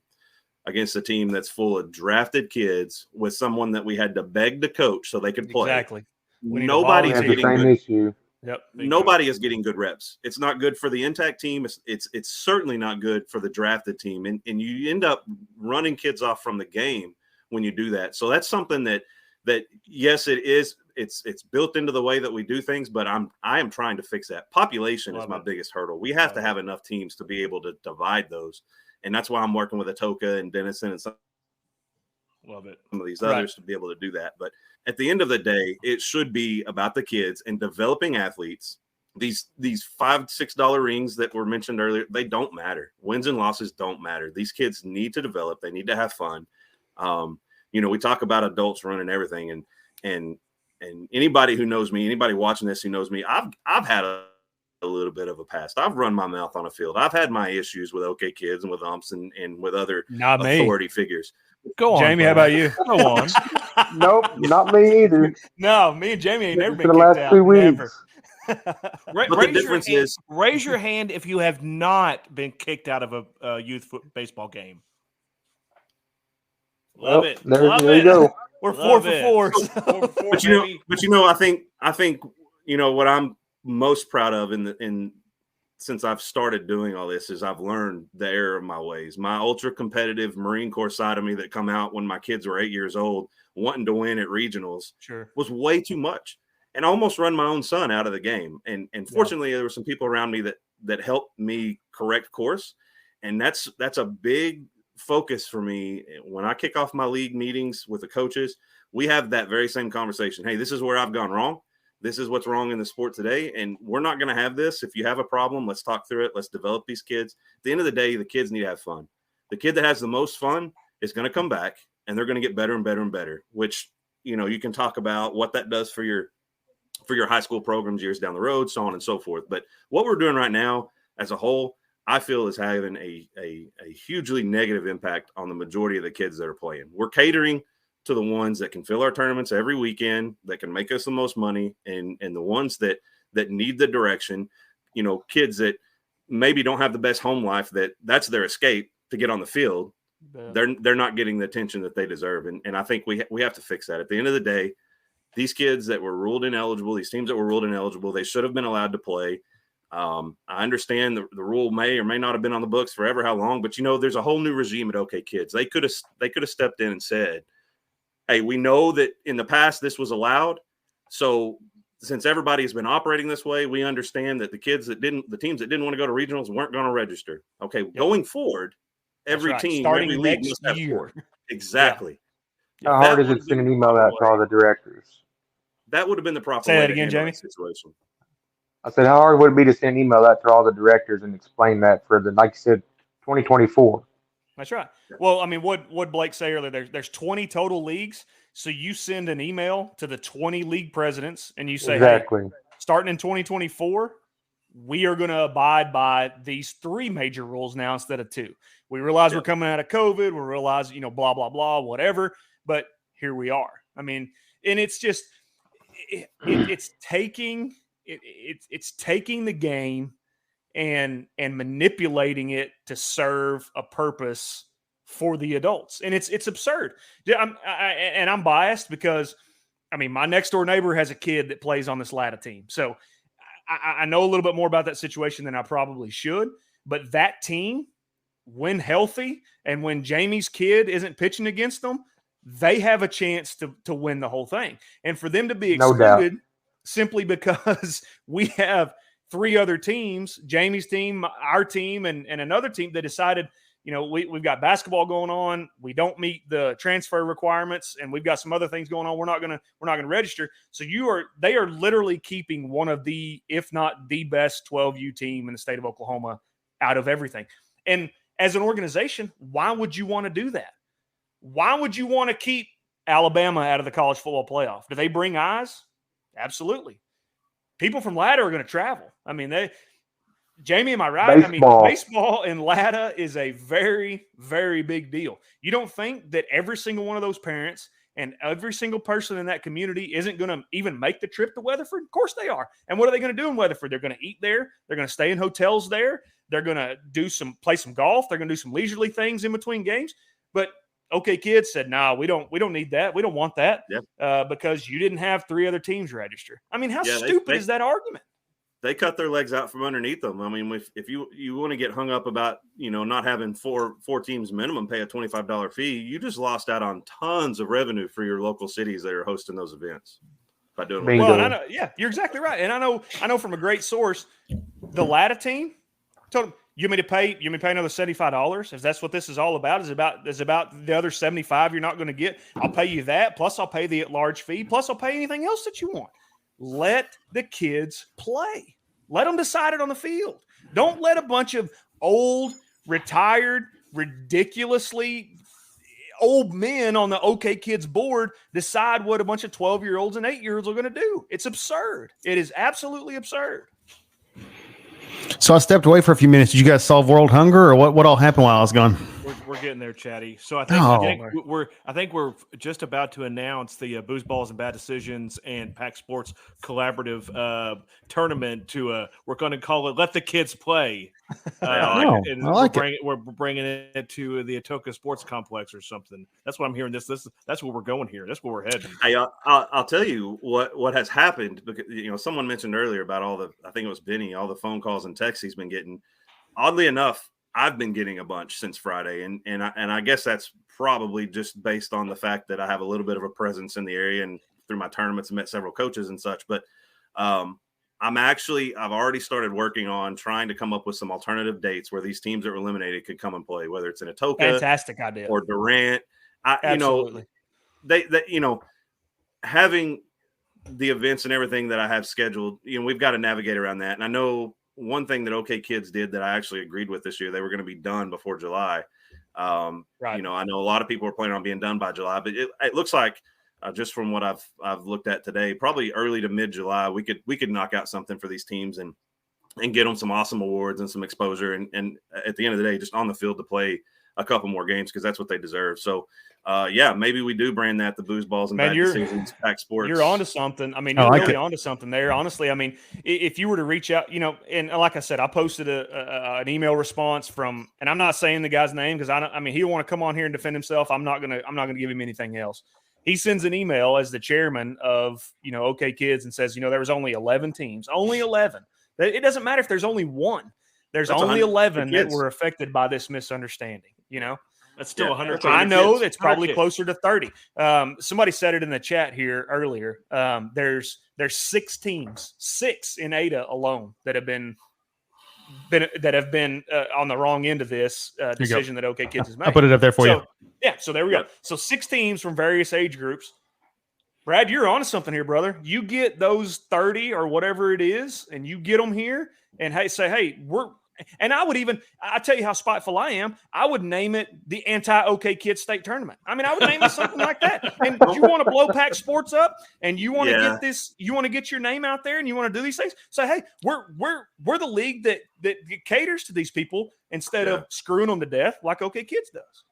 against a team that's full of drafted kids with someone that we had to beg to coach so they could play.
Exactly.
Nobody's getting good.
Issue.
Yep.
Nobody is getting good reps. It's not good for the intact team. It's certainly not good for the drafted team. And you end up running kids off from the game when you do that. So that's something that yes, it is. It's built into the way that we do things, but I am trying to fix that. Population is my biggest hurdle. We have to have enough teams to be able to divide those. And that's why I'm working with Atoka and Denison and some of these others to be able to do that. But at the end of the day, it should be about the kids and developing athletes. These $5-6 rings that were mentioned earlier, they don't matter. Wins and losses don't matter. These kids need to develop. They need to have fun. We talk about adults running everything, and anybody who knows me, anybody watching this who knows me, I've had a little bit of a past. I've run my mouth on a field. I've had my issues with OK Kids and with umps and with other authority figures.
Go on, Jamie. How about you? Go on.
Nope, not me either.
No, me and Jamie ain't never been
for the
kicked
last
out.
2 weeks.
Raise your hand if you have not been kicked out of a youth baseball game. Love it.
There you go.
We're 4 for 4.
But I think what I'm most proud of since I've started doing all this is I've learned the error of my ways. My ultra competitive Marine Corps side of me that come out when my kids were 8 years old, wanting to win at regionals, was way too much, and I almost run my own son out of the game. And fortunately, there were some people around me that helped me correct course, and that's a big focus for me. When I kick off my league meetings with the coaches, we have that very same conversation. Hey, this is where I've gone wrong. This is what's wrong in the sport today, and we're not going to have this. If you have a problem, let's talk through it. Let's develop these kids. At the end of the day, the kids need to have fun. The kid that has the most fun is going to come back, and they're going to get better and better and better, which, you can talk about what that does for your high school programs years down the road, so on and so forth. But what we're doing right now as a whole, I feel is having a hugely negative impact on the majority of the kids that are playing. We're catering to the ones that can fill our tournaments every weekend, that can make us the most money, and the ones that need the direction. You know, kids that maybe don't have the best home life, that's their escape to get on the field. Yeah. They're not getting the attention that they deserve, and I think we have to fix that. At the end of the day, these kids that were ruled ineligible, these teams that were ruled ineligible, they should have been allowed to play. I understand the rule may or may not have been on the books forever how long, but there's a whole new regime at OK Kids. They could have stepped in and said, hey, we know that in the past this was allowed, so since everybody has been operating this way, we understand that the teams that didn't want to go to regionals weren't going to register. Okay, going forward, every team,
starting
every league
next
must have
year.
4. Exactly.
How hard is it to send an email out to all the directors?
That would have been the proper
Say
way
that again,
to handle
Jamie.
that situation.
I said, how hard would it be to send an email out to all the directors and explain that for like you said, 2024?
That's right. Well, I mean, what Blake say earlier, there's 20 total leagues. So you send an email to the 20 league presidents and you say,
exactly.
Hey, starting in 2024, we are going to abide by these 3 major rules now instead of 2. We realize we're coming out of COVID. We realize, blah, blah, blah, whatever. But here we are. I mean, and it's just, it's taking the game and manipulating it to serve a purpose for the adults. And it's absurd. I'm biased because, I mean, my next door neighbor has a kid that plays on this LATA team. So I know a little bit more about that situation than I probably should. But that team, when healthy and when Jamie's kid isn't pitching against them, they have a chance to win the whole thing. And for them to be excluded simply because we have 3 other teams, Jamie's team, our team, and another team that decided, we've got basketball going on. We don't meet the transfer requirements, and we've got some other things going on. We're not gonna register. So they are literally keeping one of the, if not the best 12U team in the state of Oklahoma out of everything. And as an organization, why would you want to do that? Why would you want to keep Alabama out of the college football playoff? Do they bring eyes? Absolutely. People from LATA are going to travel. I mean, Jamie, am I right?
Baseball.
I mean, baseball in LATA is a very, very big deal. You don't think that every single one of those parents and every single person in that community isn't going to even make the trip to Weatherford? Of course they are. And what are they going to do in Weatherford? They're going to eat there. They're going to stay in hotels there. They're going to play some golf. They're going to do some leisurely things in between games. But OK Kids said, no, we don't need that. We don't want that because you didn't have 3 other teams register. I mean, how stupid is that argument?
They cut their legs out from underneath them. I mean, if you want to get hung up about, not having four teams minimum pay a $25 fee, you just lost out on tons of revenue for your local cities that are hosting those events by doing
Bingo.
Well, and I know, you're exactly right. And I know from a great source, the LATA team told them, you want me to pay another $75? If that's what this is all about, is about the other $75 you're not going to get. I'll pay you that, plus I'll pay the at-large fee, plus I'll pay anything else that you want. Let the kids play. Let them decide it on the field. Don't let a bunch of old, retired, ridiculously old men on the OK Kids board decide what a bunch of 12-year-olds and 8-year-olds are going to do. It's absurd. It is absolutely absurd.
So I stepped away for a few minutes. Did you guys solve world hunger, or what all happened while I was gone?
We're getting there, Chatty. So I think we're just about to announce the Booze Balls and Bad Decisions and Pack Sports collaborative tournament. We're going to call it "Let the Kids Play." We're bringing it to the Atoka Sports Complex or something. That's what I'm hearing. That's where we're going here. That's where we're heading.
Hey, I'll tell you what has happened, because someone mentioned earlier about I think it was Benny, all the phone calls and texts he's been getting. Oddly enough, I've been getting a bunch since Friday, and I guess that's probably just based on the fact that I have a little bit of a presence in the area and through my tournaments and met several coaches and such. But I've already started working on trying to come up with some alternative dates where these teams that were eliminated could come and play, whether it's in Atoka,
fantastic idea,
or Durant.
Absolutely.
They having the events and everything that I have scheduled, we've got to navigate around that. And I know one thing that OK Kids did that I actually agreed with this year, they were going to be done before July. Right. I know a lot of people are planning on being done by July, but it looks like just from what I've looked at today, probably early to mid-July, we could knock out something for these teams and get them some awesome awards and some exposure. And at the end of the day, just on the field to play a couple more games because that's what they deserve. So, yeah, maybe we do brand that the Booze Balls and
Man,
Bad Decisions Pack Sports.
You're onto something. I mean,
I
you're
like
really
it.
onto something there. Honestly, I mean, if you were to reach out, and like I said, I posted an email response from, and I'm not saying the guy's name because I mean, he'll want to come on here and defend himself. I'm not gonna give him anything else. He sends an email as the chairman of, OK Kids and says, there was only 11 teams, only 11. It doesn't matter if there's only one. There's
That's
only 11 that
kids.
were affected by this misunderstanding.
That's still 100.
I know
kids.
it's probably
100
closer to 30. Somebody said it in the chat here earlier. There's 6 teams, 6 in Ada alone that have been on the wrong end of this decision that OK Kids has made.
I'll put it up there for you.
Yeah, so there we go. So 6 teams from various age groups. Brad, you're onto something here, brother. You get those 30 or whatever it is, and you get them here, and hey, and I tell you how spiteful I am. I would name it the anti-OK Kids State Tournament. I mean, I would name it something like that. And you want to blow Pack Sports up, and you want to get this, you want to get your name out there, and you want to do these things. Say, hey, we're the league that caters to these people instead of screwing them to death like OK Kids does.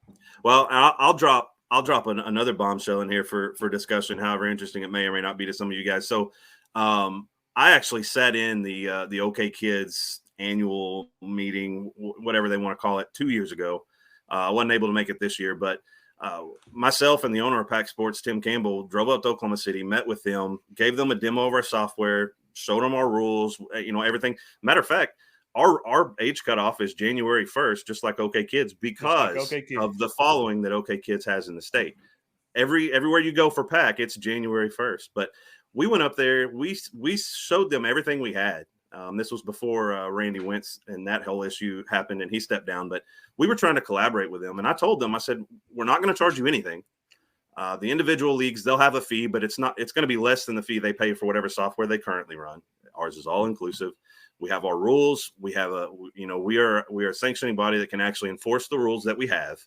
Well, I'll drop another bombshell in here for discussion, however interesting it may or may not be to some of you guys. So I actually sat in the OK Kids annual meeting, whatever they want to call it, 2 years ago. I wasn't able to make it this year, but myself and the owner of Pack Sports, Tim Campbell, drove up to Oklahoma City, met with them, gave them a demo of our software, showed them our rules, everything. Matter of fact, our age cutoff is January 1st, just like OK Kids, because of the following that OK Kids has in the state. Everywhere you go for Pack, it's January 1st. But we went up there, we showed them everything we had. This was before Randy Wentz and that whole issue happened and he stepped down. But we were trying to collaborate with them. And I told them, I said, we're not going to charge you anything. The individual leagues, they'll have a fee, but it's going to be less than the fee they pay for whatever software they currently run. Ours is all inclusive. We have our rules. We have we are a sanctioning body that can actually enforce the rules that we have.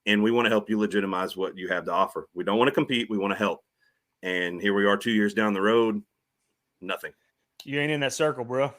And we want to help you legitimize what you have to offer. We don't want to compete. We want to help. And here we are 2 years down the road, nothing.
You ain't in that circle, bro.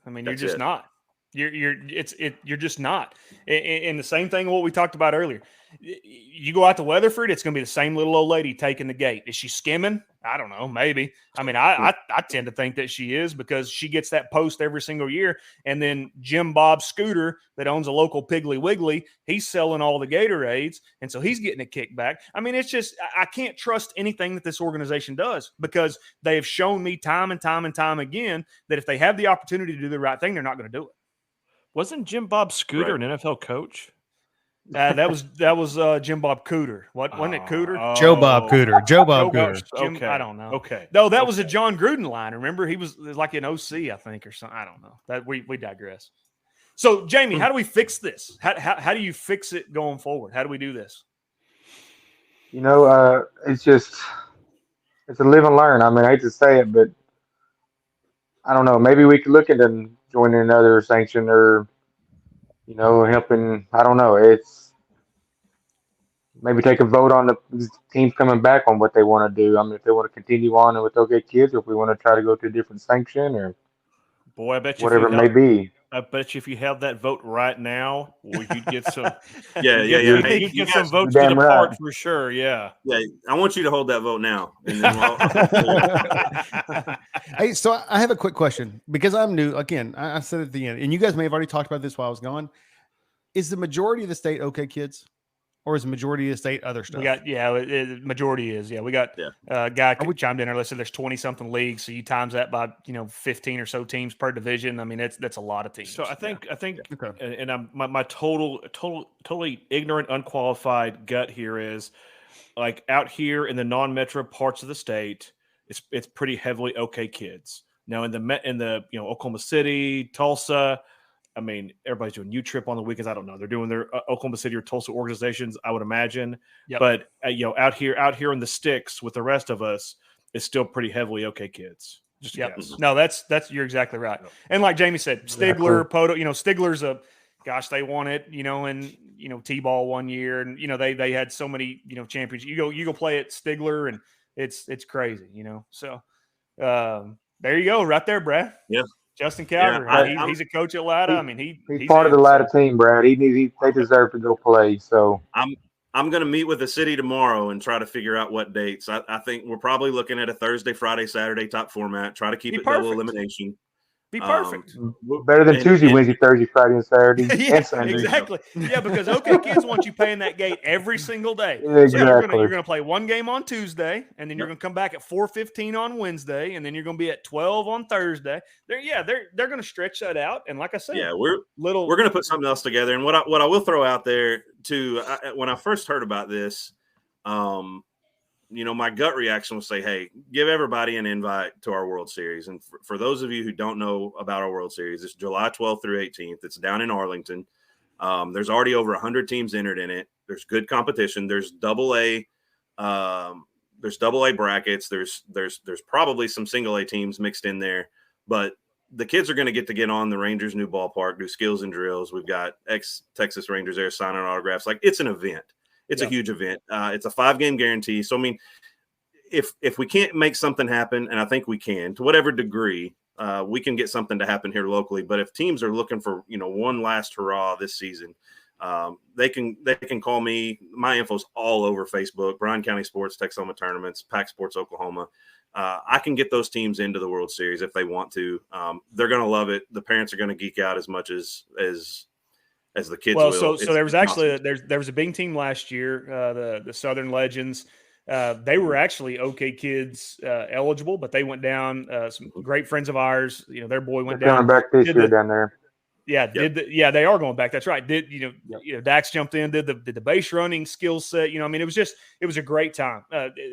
I mean, you're just not. You're just not. And the same thing what we talked about earlier. You go out to Weatherford, it's going to be the same little old lady taking the gate. Is she skimming? I don't know. Maybe. I mean, I tend to think that she is because she gets that post every single year. And then Jim Bob Scooter that owns a local Piggly Wiggly, he's selling all the Gatorades. And so he's getting a kickback. I mean, it's just, I can't trust anything that this organization does because they have shown me time and time and time again that if they have the opportunity to do the right thing, they're not going to do it.
Wasn't Jim Bob Scooter an NFL coach?
That was Jim Bob Cooter. Wasn't it Cooter?
Joe Bob Cooter. Joe Bob Cooter.
Jim,
Okay.
I don't know.
Okay.
No, that was a John Gruden line. Remember, he was like an OC, I think, or something. I don't know. That we digress. So, Jamie, how do we fix this? How do you fix it going forward? How do we do this?
It's a live and learn. I mean, I hate to say it, but I don't know. Maybe we could look into joining another sanction or, helping. I don't know. It's maybe take a vote on the teams coming back on what they want to do. I mean, if they want to continue on with OK Kids, or if we want to try to go to a different sanction or
Boy, I bet you
whatever it may be.
I bet you if you have that vote right now, you'd get some.
Hey,
you'd get some votes
damn
to the
right.
park for sure. Yeah.
Yeah, I want you to hold that vote now. And then
Hey, so I have a quick question because I'm new. Again, I said at the end, and you guys may have already talked about this while I was gone. Is the majority of the state OK Kids, or is the majority of the state other stuff?
We got majority is we got a guy chimed in earlier. Said there's 20-something leagues, so you times that by 15 or so teams per division. I mean that's a lot of teams.
So I think, and I'm my totally ignorant, unqualified gut here is like out here in the non-metro parts of the state, it's pretty heavily OK Kids. Now in the Oklahoma City, Tulsa. I mean, everybody's doing U-Trip on the weekends. I don't know. They're doing their Oklahoma City or Tulsa organizations, I would imagine.
Yep.
But out here in the sticks with the rest of us, it's still pretty heavily OK Kids. Just a guess.
No, that's you're exactly right. And like Jamie said, Stigler, Poto, Stigler's they won it, in T-ball one year, and they had so many championships. You go play at Stigler, and it's crazy, So there you go, right there, Brad.
Yeah.
Justin Calgary. He's a coach at Latta. I mean,
he's part of the Latta team, Brad. They deserve to go play. So
I'm going to meet with the city tomorrow and try to figure out what dates. I think we're probably looking at a Thursday, Friday, Saturday type format. Try to keep it double elimination.
Be perfect.
Better than Tuesday, Wednesday, Thursday, Friday, and Saturday, and Sunday.
Exactly. Yeah, because OK Kids want you paying that gate every single day.
Exactly.
So you're going to play one game on Tuesday, and then you're going to come back at 4:15 on Wednesday, and then you're going to be at 12 on Thursday. They're going to stretch that out. And like I said,
we're going to put something else together. And what I will throw out there too, when I first heard about this, my gut reaction was say, hey, give everybody an invite to our World Series. And for those of you who don't know about our World Series, it's July 12th through 18th. It's down in Arlington. There's already over 100 teams entered in it. There's good competition. There's double A brackets. There's probably some single A teams mixed in there, but the kids are going to get on the Rangers' new ballpark, do skills and drills. We've got ex-Texas Rangers there signing autographs. Like, it's an event. It's a huge event. It's a 5-game guarantee. So, I mean, if we can't make something happen, and I think we can, to whatever degree, we can get something to happen here locally. But if teams are looking for, one last hurrah this season, they can call me. My info's all over Facebook, Bryan County Sports, Texoma Tournaments, Pac Sports Oklahoma. I can get those teams into the World Series if they want to. They're going to love it. The parents are going to geek out as much as the kids will.
So there was actually there was a big team last year, the Southern Legends. They were actually OK Kids eligible, but they went down. Some great friends of ours, their boy went down.
Coming back this year down there.
Yeah, they are going back. That's right. Dax jumped in, did the base running skill set. It was a great time.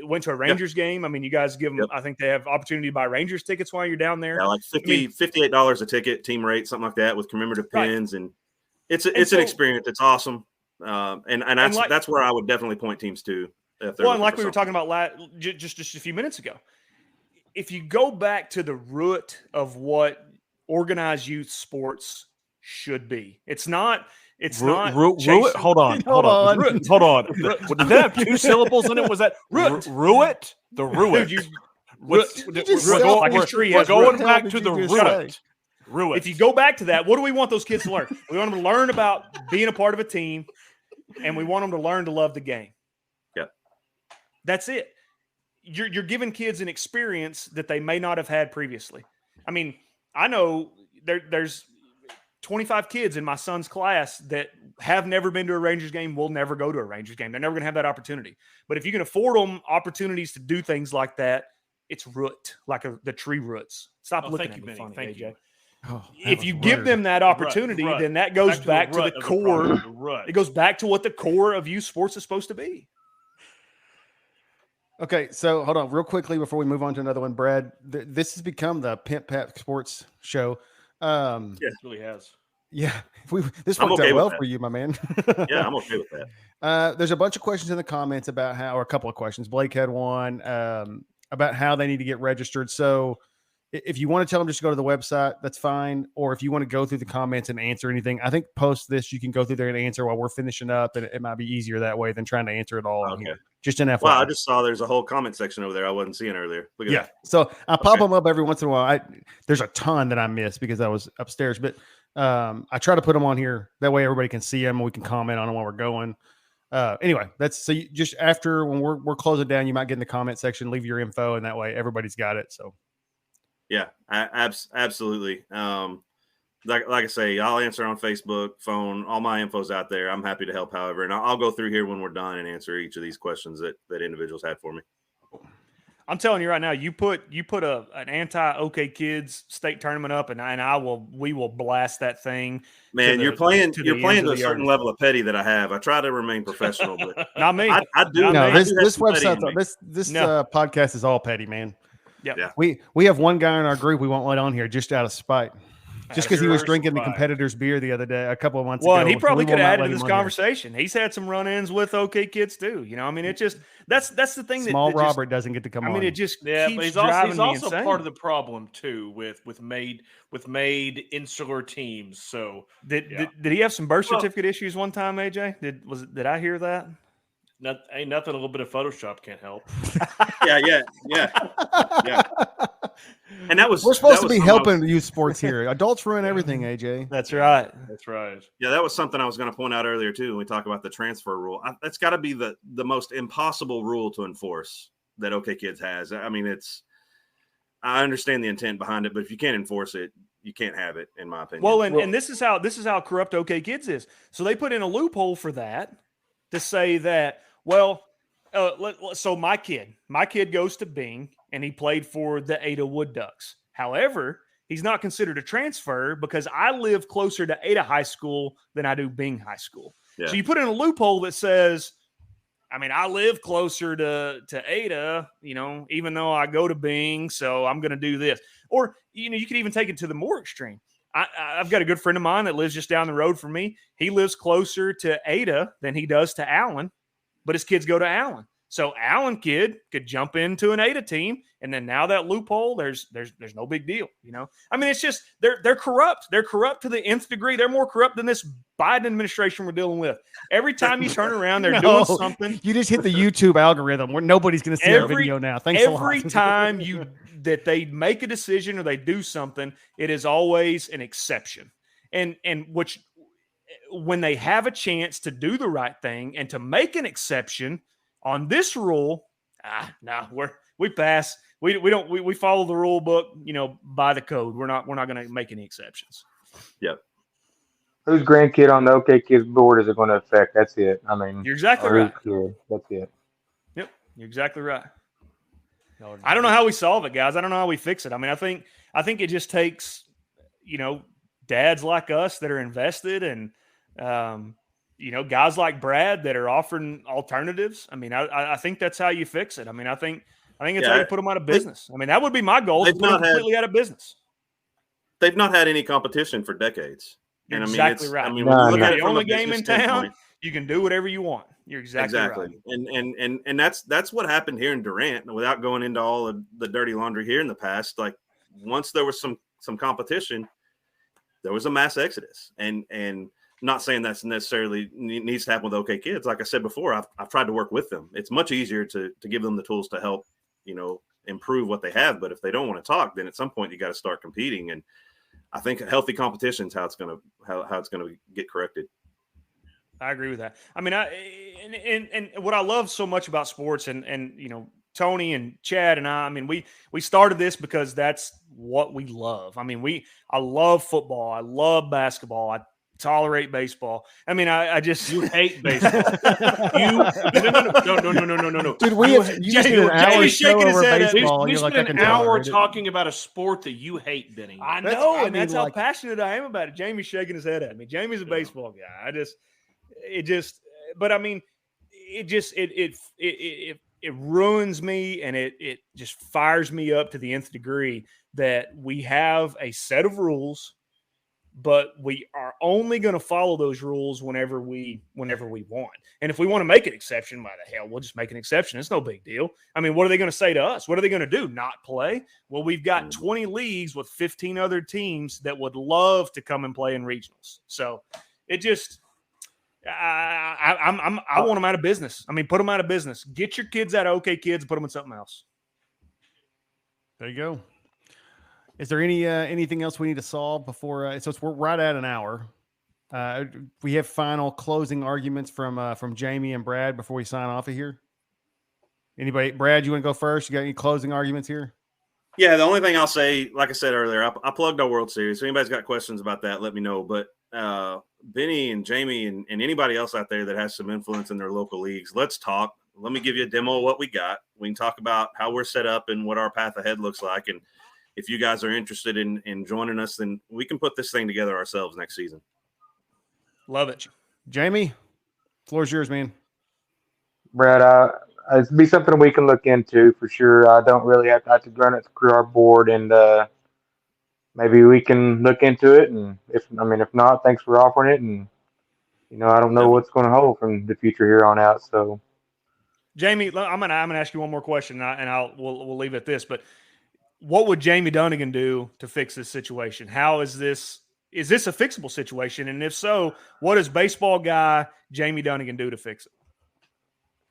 Went to a Rangers game. I mean, you guys give them. I think they have opportunity to buy Rangers tickets while you're down there.
Yeah, like $58 a ticket, team rate, something like that, with commemorative pins, and it's an experience. It's awesome, and that's where I would definitely point teams to.
Well, and like we were talking about just a few minutes ago, if you go back to the root of what organized youth sports should be, it's not.
Ruit. Hold on. Did that have 2 syllables in it? Was that Ruit? The Ruit.
We're
going back to the Ruit.
If you go back to that, what do we want those kids to learn? We want them to learn about being a part of a team, and we want them to learn to love the game. That's it. You're giving kids an experience that they may not have had previously. I mean, I know there's 25 kids in my son's class that have never been to a Rangers game, will never go to a Rangers game. They're never going to have that opportunity. But if you can afford them opportunities to do things like that, it's root, like the tree roots. Stop looking at me funny, AJ. If you give them that opportunity, then that goes back to the core. It goes back to what the core of youth sports is supposed to be.
Okay, so hold on real quickly before we move on to another one, Brad. This has become the Pimp Pap Sports show.
Yes, it really has.
Yeah, this worked out well for you, my man.
Yeah, I'm okay with that.
There's a bunch of questions in the comments about or a couple of questions. Blake had one about how they need to get registered. So if you want to tell them just to go to the website, that's fine. Or if you want to go through the comments and answer anything, I think post this, you can go through there and answer while we're finishing up, and it might be easier that way than trying to answer it all.
Okay.
Just an FYI.
Wow, I just saw there's a whole comment section over there I wasn't seeing earlier. Look at that.
So I pop them up every once in a while. There's a ton that I miss because I was upstairs, but I try to put them on here. That way everybody can see them and we can comment on them while we're going. Anyway, you just after when we're closing down, you might get in the comment section, leave your info, and that way everybody's got it. So.
Yeah, absolutely. Like I say, I'll answer on Facebook, phone, all my info's out there. I'm happy to help however, and I'll go through here when we're done and answer each of these questions that individuals had for me.
I'm telling you right now, you put an anti-OK Kids state tournament up, and we will blast that thing.
Man, you're playing to a certain level of petty that I have. I try to remain professional, but
not me.
I do.
No, this website, this podcast is all petty, man.
Yep.
Yeah.
We have one guy in our group we won't let on here just out of spite. Just because he was drinking the competitor's beer the other day, a couple of months ago.
Well, and he probably could have added to this conversation. He's had some run-ins with OK Kids too. I mean, it just that's the thing.
Small Robert doesn't get to come on.
I mean, it just keeps
but he's also part of the problem too with made insular teams. So
did he have some birth certificate issues one time, AJ? Did I hear that?
Ain't nothing. A little bit of Photoshop can't help.
Yeah. And that was
We're supposed to
that was
be
something I was-
helping youth sports here. Adults ruin everything, AJ.
That's right.
That's right.
Yeah, that was something I was going to point out earlier too when we talk about the transfer rule. That's got to be the most impossible rule to enforce that OK Kids has. I mean, I understand the intent behind it, but if you can't enforce it, you can't have it, in my opinion.
Well, and this is how corrupt OK Kids is. So they put in a loophole for that to say that, well, so my kid goes to Bing and he played for the Ada Wood Ducks. However, he's not considered a transfer because I live closer to Ada High School than I do Bing High School.
Yeah.
So you put in a loophole that says, I mean, I live closer to Ada, even though I go to Bing, so I'm going to do this. Or, you could even take it to the more extreme. I've got a good friend of mine that lives just down the road from me. He lives closer to Ada than he does to Allen, but his kids go to Allen. So Allen kid could jump into an Ada team, and then now that loophole, there's no big deal, I mean, it's just they're corrupt. They're corrupt to the nth degree. They're more corrupt than this Biden administration we're dealing with. Every time you turn around, they're doing something.
You just hit the YouTube algorithm where nobody's going to see our video now. Thanks a lot.
Every time that they make a decision or they do something, it is always an exception. And which when they have a chance to do the right thing and to make an exception on this rule, we pass. We follow the rule book, by the code. We're not going to make any exceptions.
Yep.
Whose grandkid on the OK Kids board is it going to affect? That's it. I mean,
You're exactly right.
That's it.
Yep, you're exactly right. I don't know how we solve it, guys. I don't know how we fix it. I mean, I think it just takes, dads like us that are invested and, guys like Brad that are offering alternatives. I mean, I think that's how you fix it. I mean, I think it's how you put them out of business. I mean, that would be my goal, to put them completely out of business.
They've not had any competition for decades.
You're exactly right.
I mean,
No,
look at it
the
from
only
a
game in
business
town,
standpoint.
you can do whatever you want. You're exactly right.
And that's what happened here in Durant. Without going into all of the dirty laundry here in the past, like once there was some competition, there was a mass exodus. And not saying that's necessarily needs to happen with OK Kids. Like I said before, I've tried to work with them. It's much easier to give them the tools to help, improve what they have. But if they don't want to talk, then at some point you got to start competing. And I think a healthy competition is how it's going to get corrected.
I agree with that. I mean, and what I love so much about sports and Tony and Chad and I mean, we started this because that's what we love. I mean, I love football. I love basketball. I tolerate baseball. I mean, I just
You hate baseball.
no.
Dude, we have you just did an hour show
shaking his
over
head at me.
baseball.
We
You're
spent
like, I can
an hour
tolerate it.
talking about a sport that you hate, Benny.
I
That's-
know,
I
and that's
mean,
how
like-
passionate I am about it. Jamie's shaking his head at me. Jamie's a baseball guy. But I mean, it ruins me, and it just fires me up to the nth degree that we have a set of rules, but we are only going to follow those rules whenever we want. And if we want to make an exception, why the hell, we'll just make an exception. It's no big deal. I mean, what are they going to say to us? What are they going to do? Not play? Well, we've got 20 leagues with 15 other teams that would love to come and play in regionals. So it just, I want them out of business. I mean, put them out of business. Get your kids out of OK Kids and put them in something else.
There you go. Is there anything else we need to solve before? We're right at an hour. We have final closing arguments from Jamie and Brad before we sign off of here. Anybody, Brad, you want to go first? You got any closing arguments here?
Yeah, the only thing I'll say, like I said earlier, I plugged our World Series. If anybody's got questions about that, let me know. But Benny and Jamie and anybody else out there that has some influence in their local leagues, let's talk. Let me give you a demo of what we got. We can talk about how we're set up and what our path ahead looks like. And if you guys are interested in joining us, then we can put this thing together ourselves next season.
Love it.
Jamie, floor's yours, man.
Brad, it'd be something we can look into for sure. I don't really have to run it through our board, and maybe we can look into it. And if not, thanks for offering it. And I don't know what's going to hold from the future here on out. So,
Jamie, I'm gonna ask you one more question, and we'll leave it at this. But what would Jaime Dunnagan do to fix this situation? How is this? Is this a fixable situation? And if so, what does baseball guy Jaime Dunnagan do to fix it?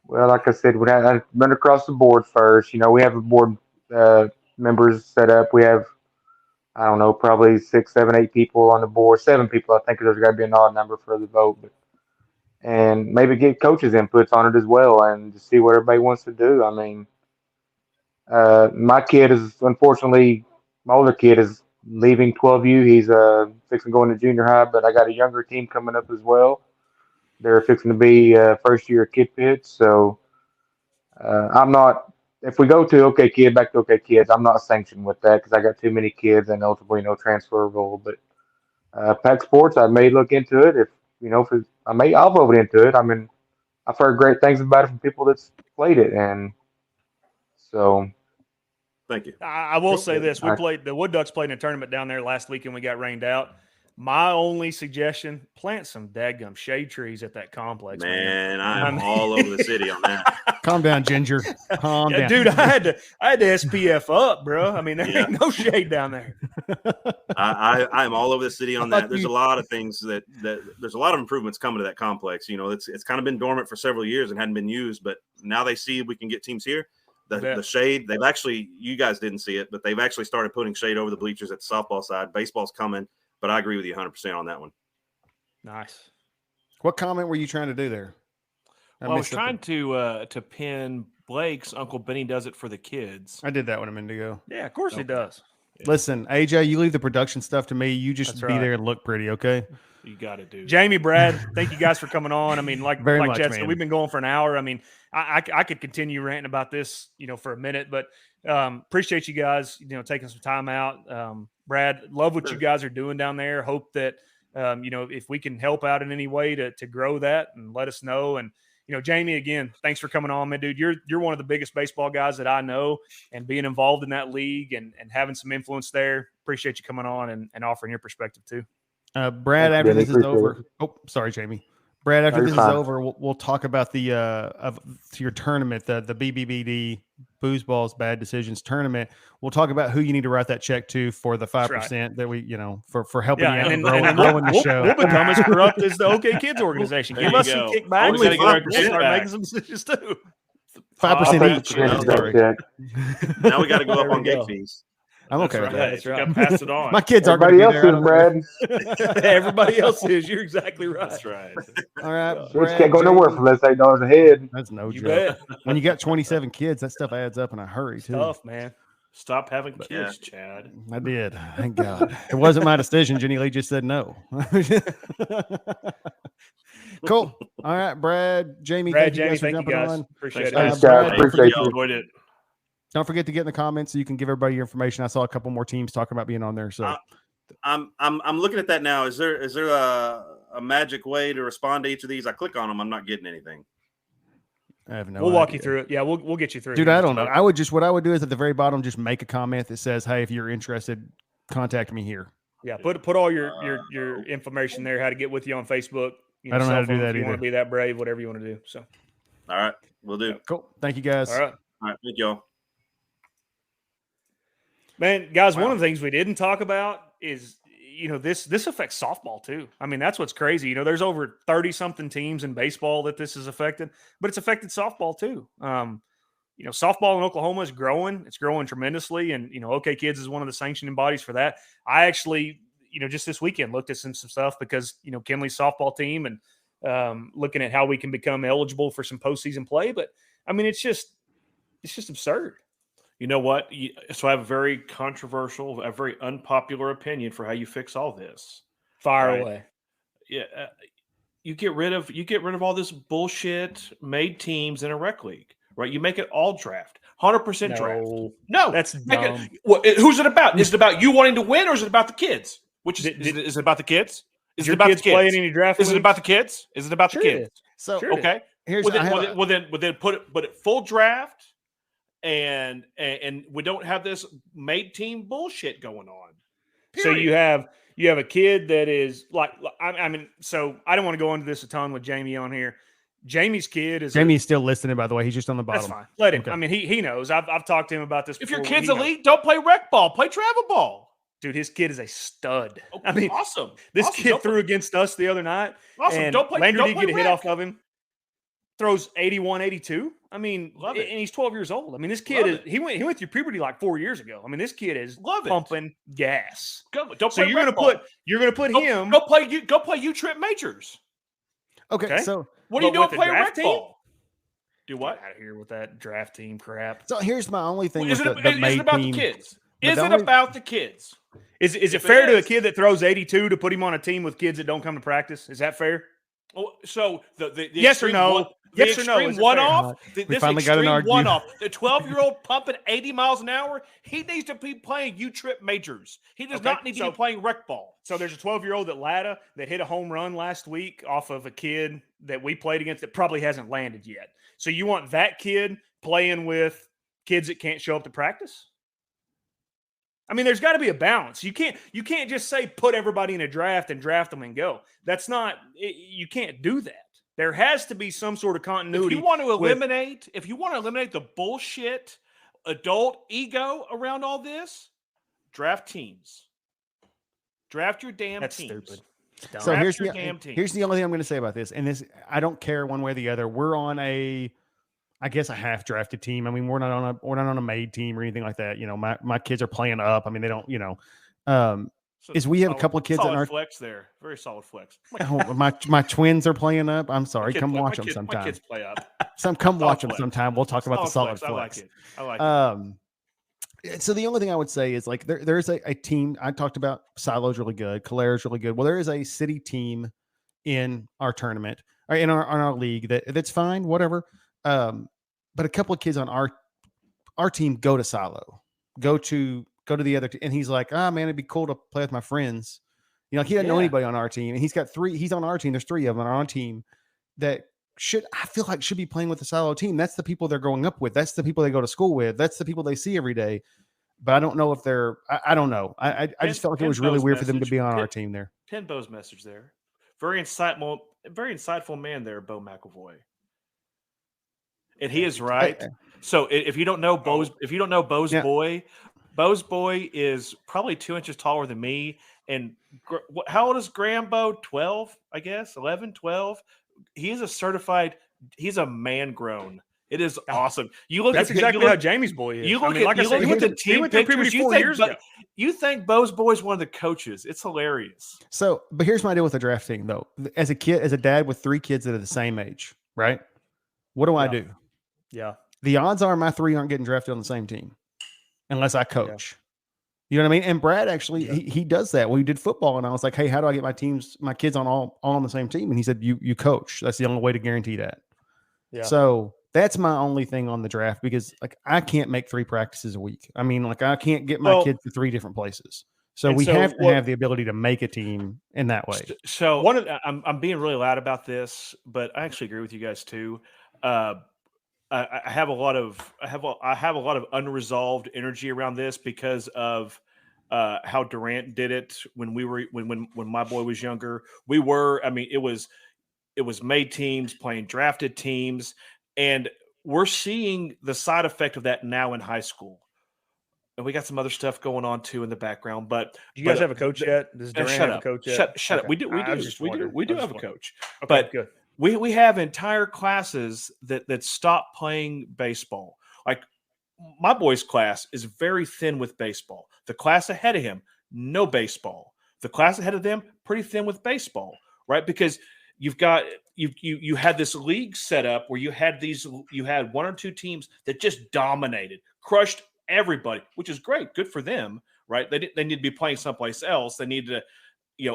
well, like I said, I run across the board first. We have a board members set up. We have, I don't know, probably 6, 7, 8 people on the board. 7 people, I think. There's got to be an odd number for the vote, and maybe get coaches' inputs on it as well, and just see what everybody wants to do. I mean, my kid is unfortunately, my older kid is leaving 12U. He's fixing to go into junior high, but I got a younger team coming up as well. They're fixing to be first year kid pits, so I'm not. If we go to OK Kid, back to OK Kids, I'm not sanctioned with that because I got too many kids and ultimately no transfer rule. But Pack Sports, I may look into it. If I'll vote into it. I mean, I've heard great things about it from people that's played it, and so.
Thank you.
I will say this: the Wood Ducks played in a tournament down there last week, and we got rained out. My only suggestion: plant some dadgum shade trees at that complex.
Man, I'm all over the city on that.
Calm down, Ginger. Calm down,
dude. I had to SPF up, bro. I mean, there ain't no shade down there.
I'm all over the city on that. There's a lot of things that there's a lot of improvements coming to that complex. You know, it's kind of been dormant for several years and hadn't been used, but now they see we can get teams here. The shade, they've actually, you guys didn't see it, but they've actually started putting shade over the bleachers at the softball side. Baseball's coming, but I agree with you 100% on that one.
Nice.
What comment were you trying to do there?
I was trying to pin Blake's Uncle Benny does it for the kids.
I did that one a minute ago.
Yeah, of course he does.
Yeah.
Listen, AJ, you leave the production stuff to me. You just be there and look pretty, okay?
You got to do.
Jamie, Brad, thank you guys for coming on. I mean, like Chad said, we've been going for an hour. I mean, I could continue ranting about this, for a minute, but appreciate you guys, taking some time out. Brad, love what you guys are doing down there. Hope that, if we can help out in any way to grow that, and let us know. And, Jamie, again, thanks for coming on, man, dude. You're one of the biggest baseball guys that I know, and being involved in that league and having some influence there. Appreciate you coming on and offering your perspective too.
Brad, after this is over. Oh, sorry, Jamie. Brad, after this is over, we'll talk about the your tournament, the BBBD Booze Balls Bad Decisions tournament. We'll talk about who you need to write that check to for the 5% that we, for helping you out and growing the show.
We'll become as corrupt as the OK Kids organization. Give us some kickback. We'll start making some decisions too.
5% each.
Now we got to go up on gate fees.
I'm okay with that.
That's right. You got to pass it on.
My kids aren't going to be there.
Brad.
Everybody else is. You're exactly right.
That's right.
All right.
Brad, can't go nowhere for less $8 a head.
That's no joke.
Bet.
When you got 27 kids, that stuff adds up in a hurry, too.
Tough, man.
Stop having kids, Chad.
I did. Thank God. It wasn't my decision. Jenny Lee just said no. Cool. All right, Brad, Jamie, thank you guys for jumping on.
Appreciate it.
Thanks, guys. Appreciate you.
Enjoyed it.
Don't forget to get in the comments so you can give everybody your information. I saw a couple more teams talking about being on there. So
I'm looking at that now. Is there a magic way to respond to each of these? I click on them. I'm not getting anything.
I have no
We'll walk
idea.
you through it. Yeah, we'll get you through
Dude,
it.
I don't know. What I would do is at the very bottom, just make a comment that says, hey, if you're interested, contact me here.
Yeah, put all your information there, how to get with you on Facebook.
I don't know how to do that
if you
either.
want to be that brave, whatever you want to do. So,
All right, we'll do.
Cool. Thank you, guys.
all right.
All right, thank y'all.
Man, guys, one of the things we didn't talk about is, this affects softball too. I mean, that's what's crazy. There's over 30-something teams in baseball that this has affected, but it's affected softball too. Softball in Oklahoma is growing. It's growing tremendously. And, OK Kids is one of the sanctioning bodies for that. I actually, just this weekend looked at some stuff because, Kenley's softball team and looking at how we can become eligible for some postseason play. But, I mean, it's just absurd.
You know what? So I have a very controversial, a very unpopular opinion for how you fix all this.
Fire away.
Yeah, you get rid of all this bullshit made teams in a rec league, right? You make it all draft, 100% draft. No,
that's dumb.
Who's it about? Is it about you wanting to win, or is it about the kids? Which is it about the kids? Is it about the kids
playing any draft?
Is it about the kids? Is it about the kids?
So
okay,
here's
well then put it full draft. And we don't have this made team bullshit going on. Period.
So you have a kid that is like, I mean, so I don't want to go into this a ton with Jamie on here. Jamie's kid is
Jamie's still listening, by the way. He's just on the bottom.
That's fine. Let him.
Okay.
I mean, he knows. I've talked to him about this.
If your
before.
kid's elite, don't play rec ball. Play travel ball.
Dude, his kid is a stud.
Oh,
I mean,
awesome.
This kid threw against us the other night.
Awesome.
And
Don't play.
Landry
Don't
did
play
get a hit off of him. throws 81, 82. I mean,
Love it.
and he's 12 years old. I mean, this kid
Love
is he went through puberty like 4 years ago. I mean, this kid is
Love it.
pumping gas.
Don't
So
play
you're gonna
rec ball.
put him.
Go play U-Trip majors.
Okay,
Okay.
so
What are you
But
doing
with the
playing
draft
rec
team?
ball? Do
Get
what?
out of here with that draft team crap.
here's my only thing
Is
with
it
the
is it
made
about
team.
the kids?
But
Is
the
it
only-
about the kids?
Is it
If
fair
it
to a
is-
kid that throws 82 to put him on a team with kids that don't come to practice? Is that fair?
Oh, so the
Yes or
extreme
no?
One,
Yes
the
or no?
extreme
Is it
one-off.
We
This
finally got an
extreme
argument.
one-off. The 12-year-old pumping 80 miles an hour. He needs to be playing U-Trip majors. He does
Okay,
not need to
so-
be playing rec ball.
So there's a 12-year-old Atlanta that hit a home run last week off of a kid that we played against that probably hasn't landed yet. So you want that kid playing with kids that can't show up to practice? I mean, there's got to be a balance. You can't just say put everybody in a draft and draft them and go. That's not. You can't do that. There has to be some sort of continuity.
If you want to
with-
eliminate the bullshit adult ego around all this, draft teams. Draft your damn
That's
teams.
stupid.
So
Draft
here's
your
the
damn teams.
here's the only thing I'm going to say about this, and this I don't care one way or the other. We're on a half drafted team. I mean, we're not on a made team or anything like that. You know, my kids are playing up. I mean, they don't. You know,
So
is we have a
solid-
couple of kids in
solid
our
flex there. Very solid flex.
my twins are playing up. I'm sorry, come watch them
My
sometime.
kids play up.
Come
solid
watch them
flex.
sometime. We'll talk about the solid
I like
flex.
it. I like it.
So the only thing I would say is like there's a team. I talked about Silo's really good, Calera's really good. Well, there is a city team in our tournament or in our league that's fine, whatever. But a couple of kids on our team go to Silo, go to the other and he's like, man, it'd be cool to play with my friends. You know, like he doesn't know anybody on our team, and he's got three. He's on our team. There's three of them on our team that should be playing with the Silo team. That's the people they're growing up with. That's the people they go to school with. That's the people they see every day. But I don't know if they're. I don't know. I just felt like it was really weird for them to be on our team there.
Pin Bo's message there. Very insightful man there, Bo McElvoy. And he is right. So if you don't know Bo's boy, Bo's boy is probably 2 inches taller than me. And how old is Graham Bo? 12, I guess, 11, 12. He's a man grown. It is awesome. You look.
That's exactly how Jamie's boy is.
You look
I
at the team
he went through puberty
pictures.
4 years ago.
You think Bo's boy's one of the coaches? It's hilarious.
So, but here's my deal with the drafting though. As a dad with 3 kids that are the same age, right? What do I do?
Yeah.
The odds are my 3 aren't getting drafted on the same team unless I coach. You know what I mean? And Brad actually he does that. We did football, and I was like, "Hey, how do I get my kids all on the same team?" And he said, "You coach. That's the only way to guarantee that."
Yeah.
So that's my only thing on the draft because like I can't make 3 practices a week. I mean, like I can't get my kids to 3 different places. So we have to have the ability to make a team in that way.
So I'm being really loud about this, but I actually agree with you guys too. I have a lot of unresolved energy around this because of how Durant did it when my boy was younger. It was made teams playing drafted teams, and we're seeing the side effect of that now in high school. And we got some other stuff going on too in the background. But
do you guys have a coach yet? Does Durant have a coach yet?
Shut up. We do have a coach. But
good.
We have entire classes that stop playing baseball. Like my boy's class is very thin with baseball. The class ahead of him, no baseball. The class ahead of them, pretty thin with baseball, right? Because you had this league set up where you had 1 or 2 teams that just dominated, crushed everybody, which is great, good for them, right? They need to be playing someplace else. They need to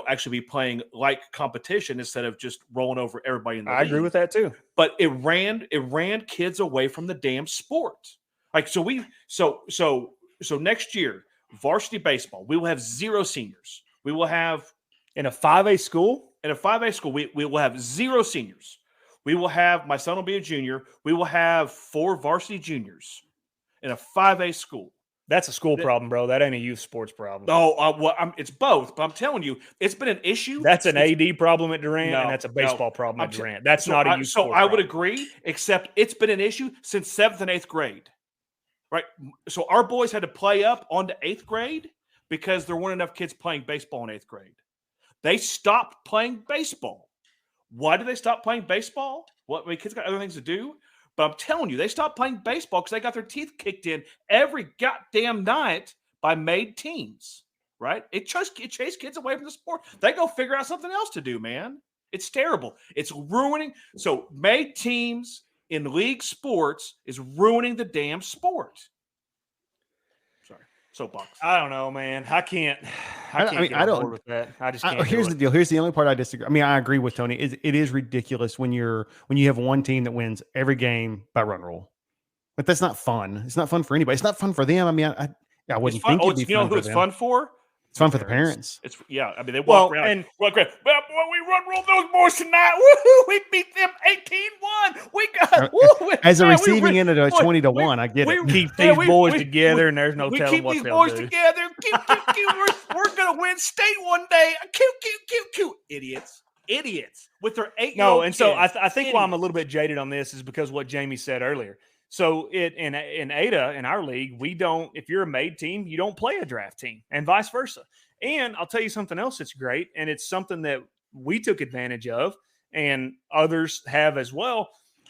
actually be playing like competition instead of just rolling over everybody in the league.
I agree with that too.
But it ran kids away from the damn sport. Like so next year, varsity baseball, we will have 0 seniors. We will have
in a 5A school.
In a 5A school, we will have 0 seniors. We will have my son will be a junior. We will have 4 varsity juniors in a 5A school.
That's a school problem, bro. That ain't a youth sports problem.
It's both. But I'm telling you, it's been an issue.
That's an AD problem at Durant, and that's a baseball problem at Durant. That's not a youth sports problem.
So I would agree, except it's been an issue since 7th and 8th grade, right? So our boys had to play up onto 8th grade because there weren't enough kids playing baseball in 8th grade. They stopped playing baseball.
Why did they stop playing baseball? Kids got other things to do. But I'm telling you, they stopped playing baseball because they got their teeth kicked in every goddamn night by made teams, right? It chased kids away from the sport. They go figure out something else to do, man. It's terrible. It's ruining. So made teams in league sports is ruining the damn sport. Sorry. Soapbox.
I don't know, man. I can't get on board with that. I just can't.
Here's the deal. Here's the only part I disagree. I mean, I agree with Tony. It is ridiculous when you have one team that wins every game by run rule. But that's not fun. It's not fun for anybody. It's not fun for them. I mean, I wouldn't think it'd be fun for them.
Fun for?
It's fun for the parents.
I mean, they walk around
and
well, boy, we run roll those boys tonight. Woohoo! We beat them 18-1. We got
as a receiving end of a 20-1. I get it.
Keep these boys together, and there's no telling what they'll do.
We keep these boys together. We're gonna win state one day. Cute. Idiots with their 8-year-old
No, and
kids.
so I think why I'm a little bit jaded on this is because what Jamie said earlier. So in Ada, in our league, we don't, if you're a made team, you don't play a draft team and vice versa. And I'll tell you something else that's great. And it's something that we took advantage of and others have as well.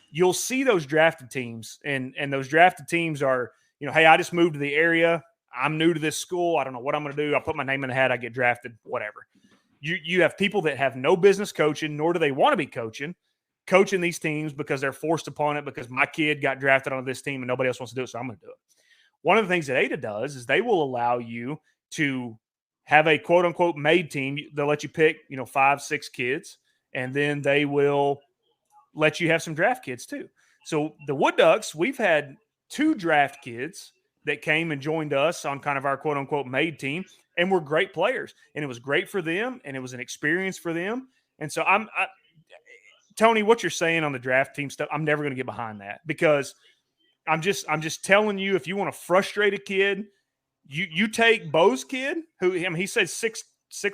You'll see those drafted teams and those drafted teams are, hey, I just moved to the area. I'm new to this school. I don't know what I'm going to do. I'll put my name in the hat. I get drafted, whatever. You have people that have no business coaching, nor do they want to be coaching these teams because they're forced upon it because my kid got drafted on this team and nobody else wants to do it, so I'm going to do it. One of the things that Ada does is they will allow you to have a quote-unquote made team. They'll let you pick, 5, 6 kids, and then they will let you have some draft kids too. So the Wood Ducks, we've had 2 draft kids that came and joined us on kind of our quote-unquote made team, and were great players. And it was great for them, and it was an experience for them. And so Tony, what you're saying on the draft team stuff, I'm never going to get behind that because I'm just telling you, if you want to frustrate a kid, you take Bo's kid, who he said 6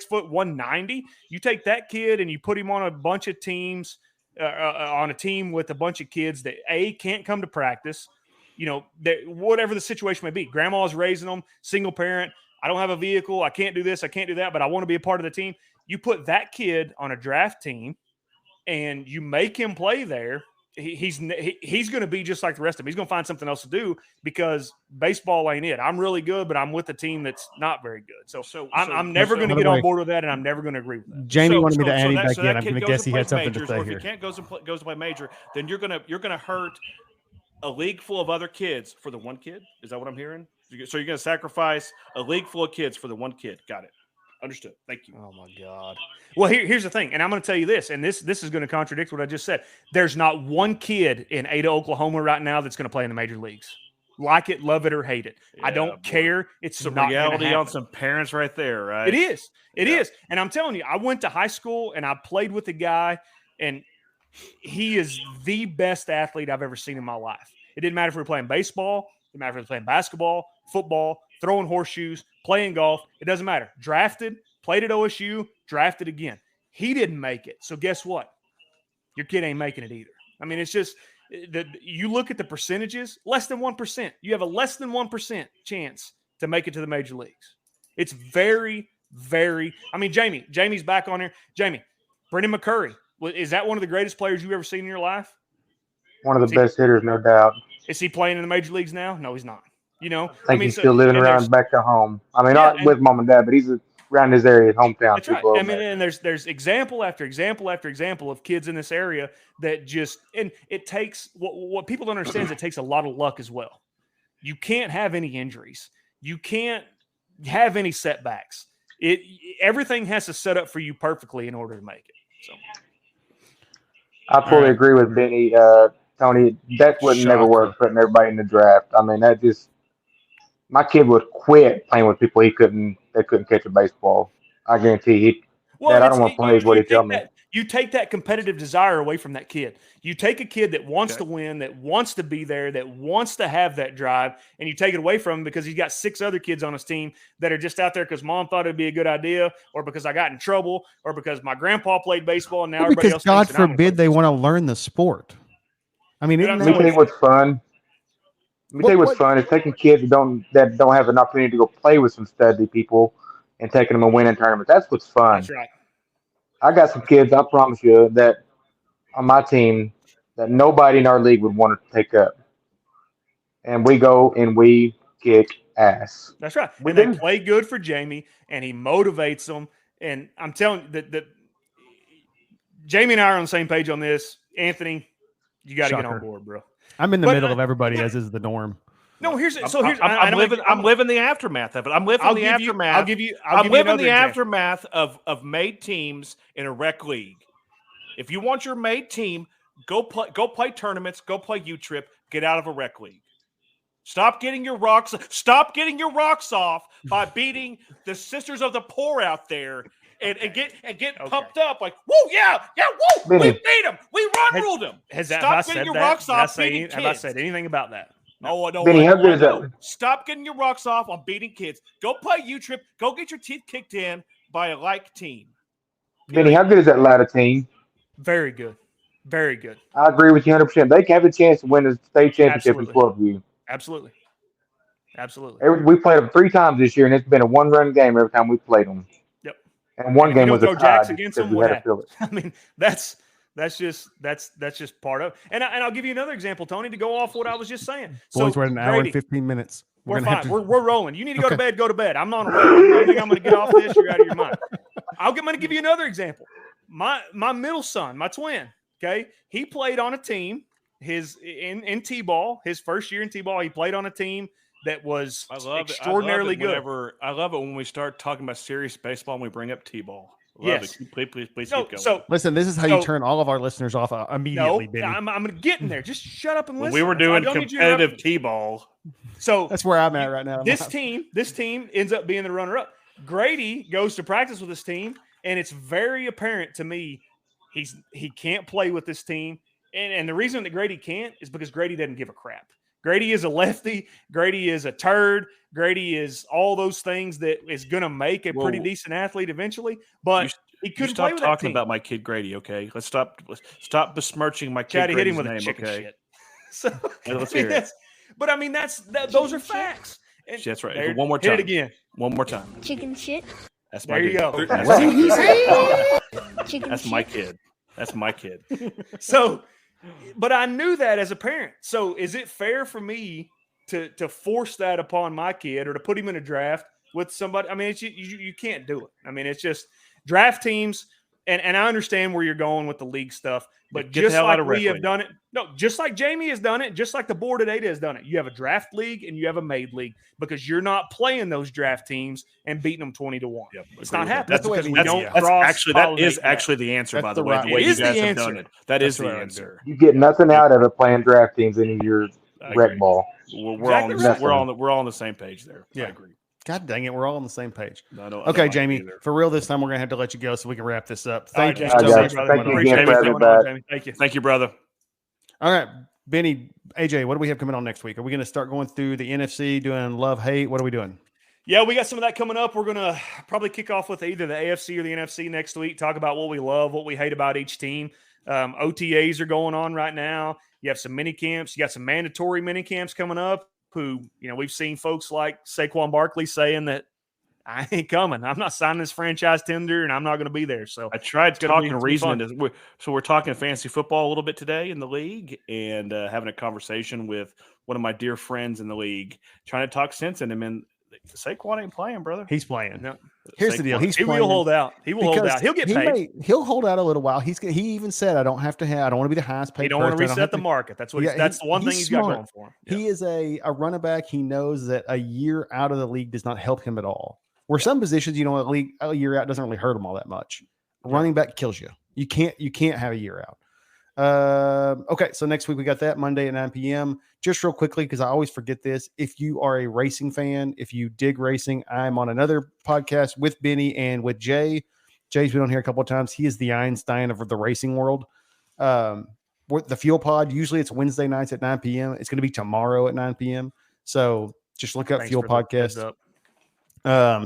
foot 190. You take that kid and you put him on a bunch of teams, on a team with a bunch of kids that can't come to practice. Whatever the situation may be. Grandma's raising them, single parent. I don't have a vehicle. I can't do this. I can't do that, but I want to be a part of the team. You put that kid on a draft team. And you make him play there, he's going to be just like the rest of them. He's going to find something else to do because baseball ain't it. I'm really good, but I'm with a team that's not very good. So I'm never going to get on board with that, and I'm never going to agree with that.
Jamie wanted me to add him back in. I'm going to guess he had something to say
here.
here.
If he can't goes to play major, then you're gonna hurt a league full of other kids for the one kid. Is that what I'm hearing? So you're going to sacrifice a league full of kids for the one kid. Got it. Understood. Thank you.
Oh, my God. Well, here's the thing, and I'm going to tell you this, and this is going to contradict what I just said. There's not one kid in Ada, Oklahoma right now that's going to play in the major leagues. Like it, love it, or hate it. Yeah, I don't care. It's
some
not
reality on some parents right there, right?
It is. It is. And I'm telling you, I went to high school, and I played with a guy, and he is the best athlete I've ever seen in my life. It didn't matter if we were playing baseball. It didn't matter if we were playing basketball, football, throwing horseshoes, playing golf. It doesn't matter. Drafted, played at OSU, drafted again. He didn't make it. So guess what? Your kid ain't making it either. I mean, it's just you look at the percentages, less than 1%. You have a less than 1% chance to make it to the major leagues. It's very, very – I mean, Jamie's back on here. Jamie, Brendan McCurry, is that one of the greatest players you've ever seen in your life?
One of the best hitters, no doubt.
Is he playing in the major leagues now? No, he's not.
I think he's still living around back to home. I mean, not with mom and dad, but he's around his area, hometown.
That's right. I mean, and there's example after example after example of kids in this area that just – and it takes – what people don't understand is it takes a lot of luck as well. You can't have any injuries. You can't have any setbacks. Everything has to set up for you perfectly in order to make it. So,
I fully agree with Benny. Tony, that would never work, putting everybody in the draft. I mean, that just – my kid would quit playing with people they couldn't catch a baseball. I guarantee Dad, I don't want to play what he tell me.
You take that competitive desire away from that kid. You take a kid that wants to win, that wants to be there, that wants to have that drive, and you take it away from him because he's got 6 other kids on his team that are just out there because mom thought it'd be a good idea, or because I got in trouble, or because my grandpa played baseball and now everybody else.
Because God forbid they want to learn the sport. I mean,
let me tell you what's fun. Let me tell you what's fun is taking kids that don't have an opportunity to go play with some studly people and taking them and winning tournaments. That's what's fun.
That's right.
I got some kids, I promise you, that on my team that nobody in our league would want to take up. And we go and we kick ass.
That's right.
We
And they
do.
play good for Jamie, and he motivates them. And I'm telling you that Jamie and I are on the same page on this. Anthony, you got to get on
Shocker.
board, bro.
I'm in the
But
middle of everybody, as is the norm.
No, here's
I'm living the aftermath of it. I'm living the aftermath.
I'll give you another example.
Aftermath of made teams in a rec league. If you want your made team, go play tournaments, go play U-Trip, get out of a rec league. Stop getting your rocks off by beating the Sisters of the Poor out there and get pumped up like, woo, yeah, woo,
Benny.
we beat them, we ruled them.
Stop getting your rocks off beating kids. Have I said anything about that?
No, no.
Benny, how good is that?
Stop getting your rocks off on beating kids. Go play U-Trip. Go get your teeth kicked in by a like team.
Benny, how good is that Latta team?
Very good. Very good.
I agree with you 100%. They can have a chance to win the state championship in 12U.
Absolutely.
We played them 3 times this year, and it's been a one-run game every time we played them.
Yep.
And one game was a tie
against
because
them.
we had to fill it.
I mean, that's just part of it. And I'll give you another example, Tony, to go off what I was just saying.
Boys, we're at an hour and
Grady,
15 minutes.
We're fine. We're rolling. You need to go to bed. Go to bed. I'm on a roll. You think I'm going to get off this? You're out of your mind. I'm going to give you another example. My middle son, my twin. Okay, he played on a team. In T-ball, his first year in T-ball, he played on a team that was extraordinarily good.
I love it when we start talking about serious baseball and we bring up T-ball.
Yes.
Please keep going.
Listen, this is how you turn all of our listeners off immediately, Benny.
I'm going to get in there. Just shut up and listen.
We were doing competitive T-ball.
So
that's where I'm at right now.
This team ends up being the runner-up. Grady goes to practice with his team, and it's very apparent to me he can't play with this team. And the reason that Grady can't is because Grady doesn't give a crap. Grady is a lefty. Grady is a turd. Grady is all those things that is going to make a pretty decent athlete eventually. But he couldn't play with that team.
Stop talking about my kid Grady, okay? Let's stop besmirching my kid.
Chatty hit him with
name,
a chicken
okay?
shit. So
let's hear it.
But I mean, those are facts. And
that's right. One more time.
Hit it again.
One more time.
Chicken shit.
That's my
there you go.
That's my kid. That's my kid.
So, but I knew that as a parent. So, is it fair for me to force that upon my kid or to put him in a draft with somebody? I mean, you can't do it. I mean, it's just draft teams. And I understand where you're going with the league stuff, but just like we have done it, just like Jamie has done it, just like the board at Ada has done it. You have a draft league and you have a made league because you're not playing those draft teams and beating them 20-1.
Yep,
it's not happening.
That's because we don't cross. That is actually the answer, by the way. The way you guys have done it. That is the answer.
You get nothing out of it playing draft teams in your rec ball.
We're all on the same page there.
Yeah.
I agree.
God dang it, we're all on the same page.
Okay,
Jamie, for real this time, we're going to have to let you go so we can wrap this up. Thank you
so much. Thank you again for having me.
Thank you.
Thank you, brother.
All right, Benny, AJ, what do we have coming on next week? Are we going to start going through the NFC, doing love, hate? What are we doing?
Yeah, we got some of that coming up. We're going to probably kick off with either the AFC or the NFC next week, talk about what we love, what we hate about each team. OTAs are going on right now. You have some mini camps. You got some mandatory mini camps coming up. Who, we've seen folks like Saquon Barkley saying that I ain't coming. I'm not signing this franchise tender, and I'm not going to be there. So
I tried talking reasoning. So we're talking fantasy football a little bit today in the league, and having a conversation with one of my dear friends in the league, trying to talk sense in him. And Saquon ain't playing, brother.
He's playing.
No.
Here's the deal. He
will hold out. He will hold out. He'll get paid.
He'll hold out a little while. He even said, "I don't want to be the highest paid."
He don't want to reset the market. That's what. That's the one thing he's got going for him.
He is a running back. He knows that a year out of the league does not help him at all. Where some positions, a year out doesn't really hurt him all that much. A running back kills you. You can't have a year out. Okay, so next week we got that Monday at 9 p.m. Just real quickly, because I always forget this. If you are a racing fan, if you dig racing, I'm on another podcast with Benny and with Jay. Jay's been on here a couple of times. He is the Einstein of the racing world. The Fuel Pod, usually it's Wednesday nights at 9 p.m. It's going to be tomorrow at 9 p.m. So just look up Fuel Podcast.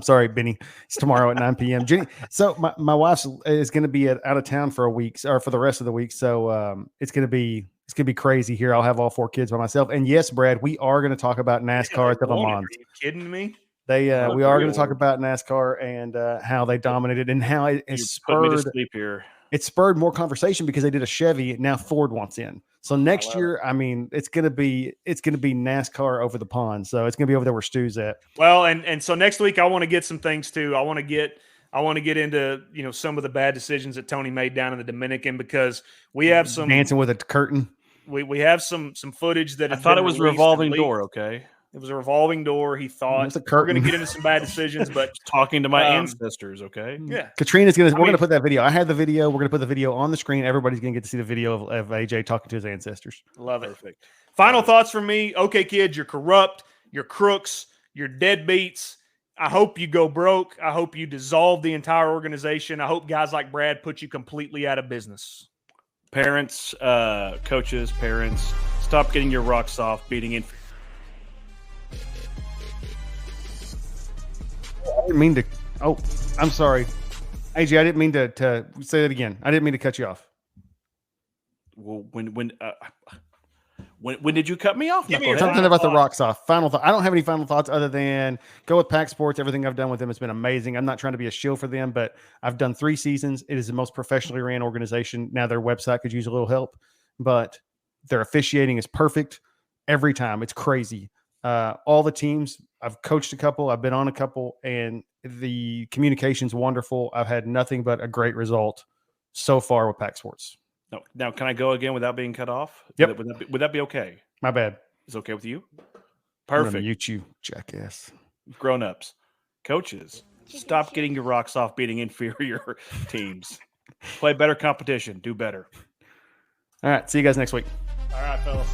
Sorry, Benny. It's tomorrow at 9 p.m. Jenny, so my wife is going to be out of town for a week or for the rest of the week. So it's going to be crazy here. I'll have all 4 kids by myself. And yes, Brad, we are going to talk about NASCAR at the Le Mans.
Are you kidding me?
We are going to talk about NASCAR and how they dominated and how it has spurred.
Put me to sleep here.
it spurred more conversation because they did a Chevy. Now Ford wants in. So next year, I mean, it's gonna be NASCAR over the pond. So it's gonna be over there where Stu's at.
Well, and so next week I want to get some things too. I want to get into some of the bad decisions that Tony made down in the Dominican, because we have some
dancing with a curtain.
We have some footage that
I thought it was a revolving door. Okay,
it was a revolving door. He thought
It's a
we're going
curtain.
to get into some bad decisions, but
talking to my ancestors. Okay,
yeah,
Katrina's we're gonna put that video. I had the video. We're gonna put the video on the screen. Everybody's gonna get to see the video of AJ talking to his ancestors.
love it. Perfect. Final thoughts from me. Okay, kids, you're corrupt. You're crooks. You're deadbeats. I hope you go broke. I hope you dissolve the entire organization. I hope guys like Brad put you completely out of business.
Parents, coaches, parents, stop getting your rocks off, beating in.
I didn't mean to. Oh, I'm sorry, AJ. I didn't mean to say that again. I didn't mean to cut you off.
Well, when did you cut me off?
Give me your
Something
final
about the
thought.
rocks off. Final thought. I don't have any final thoughts other than go with Pack Sports. Everything I've done with them has been amazing. I'm not trying to be a shill for them, but I've done 3 seasons. It is the most professionally ran organization. Now their website could use a little help, but their officiating is perfect every time. It's crazy. All the teams, I've coached a couple, I've been on a couple, and the communication's wonderful. I've had nothing but a great result so far with Pack Sports.
No, now can I go again without being cut off?
Yep.
Would that be okay?
My bad.
Is it okay with you?
I'm gonna
Perfect.
mute you, jackass.
Grown-ups, coaches, stop getting your rocks off beating inferior teams. Play better competition. Do better.
All right. See you guys next week.
All right, fellas.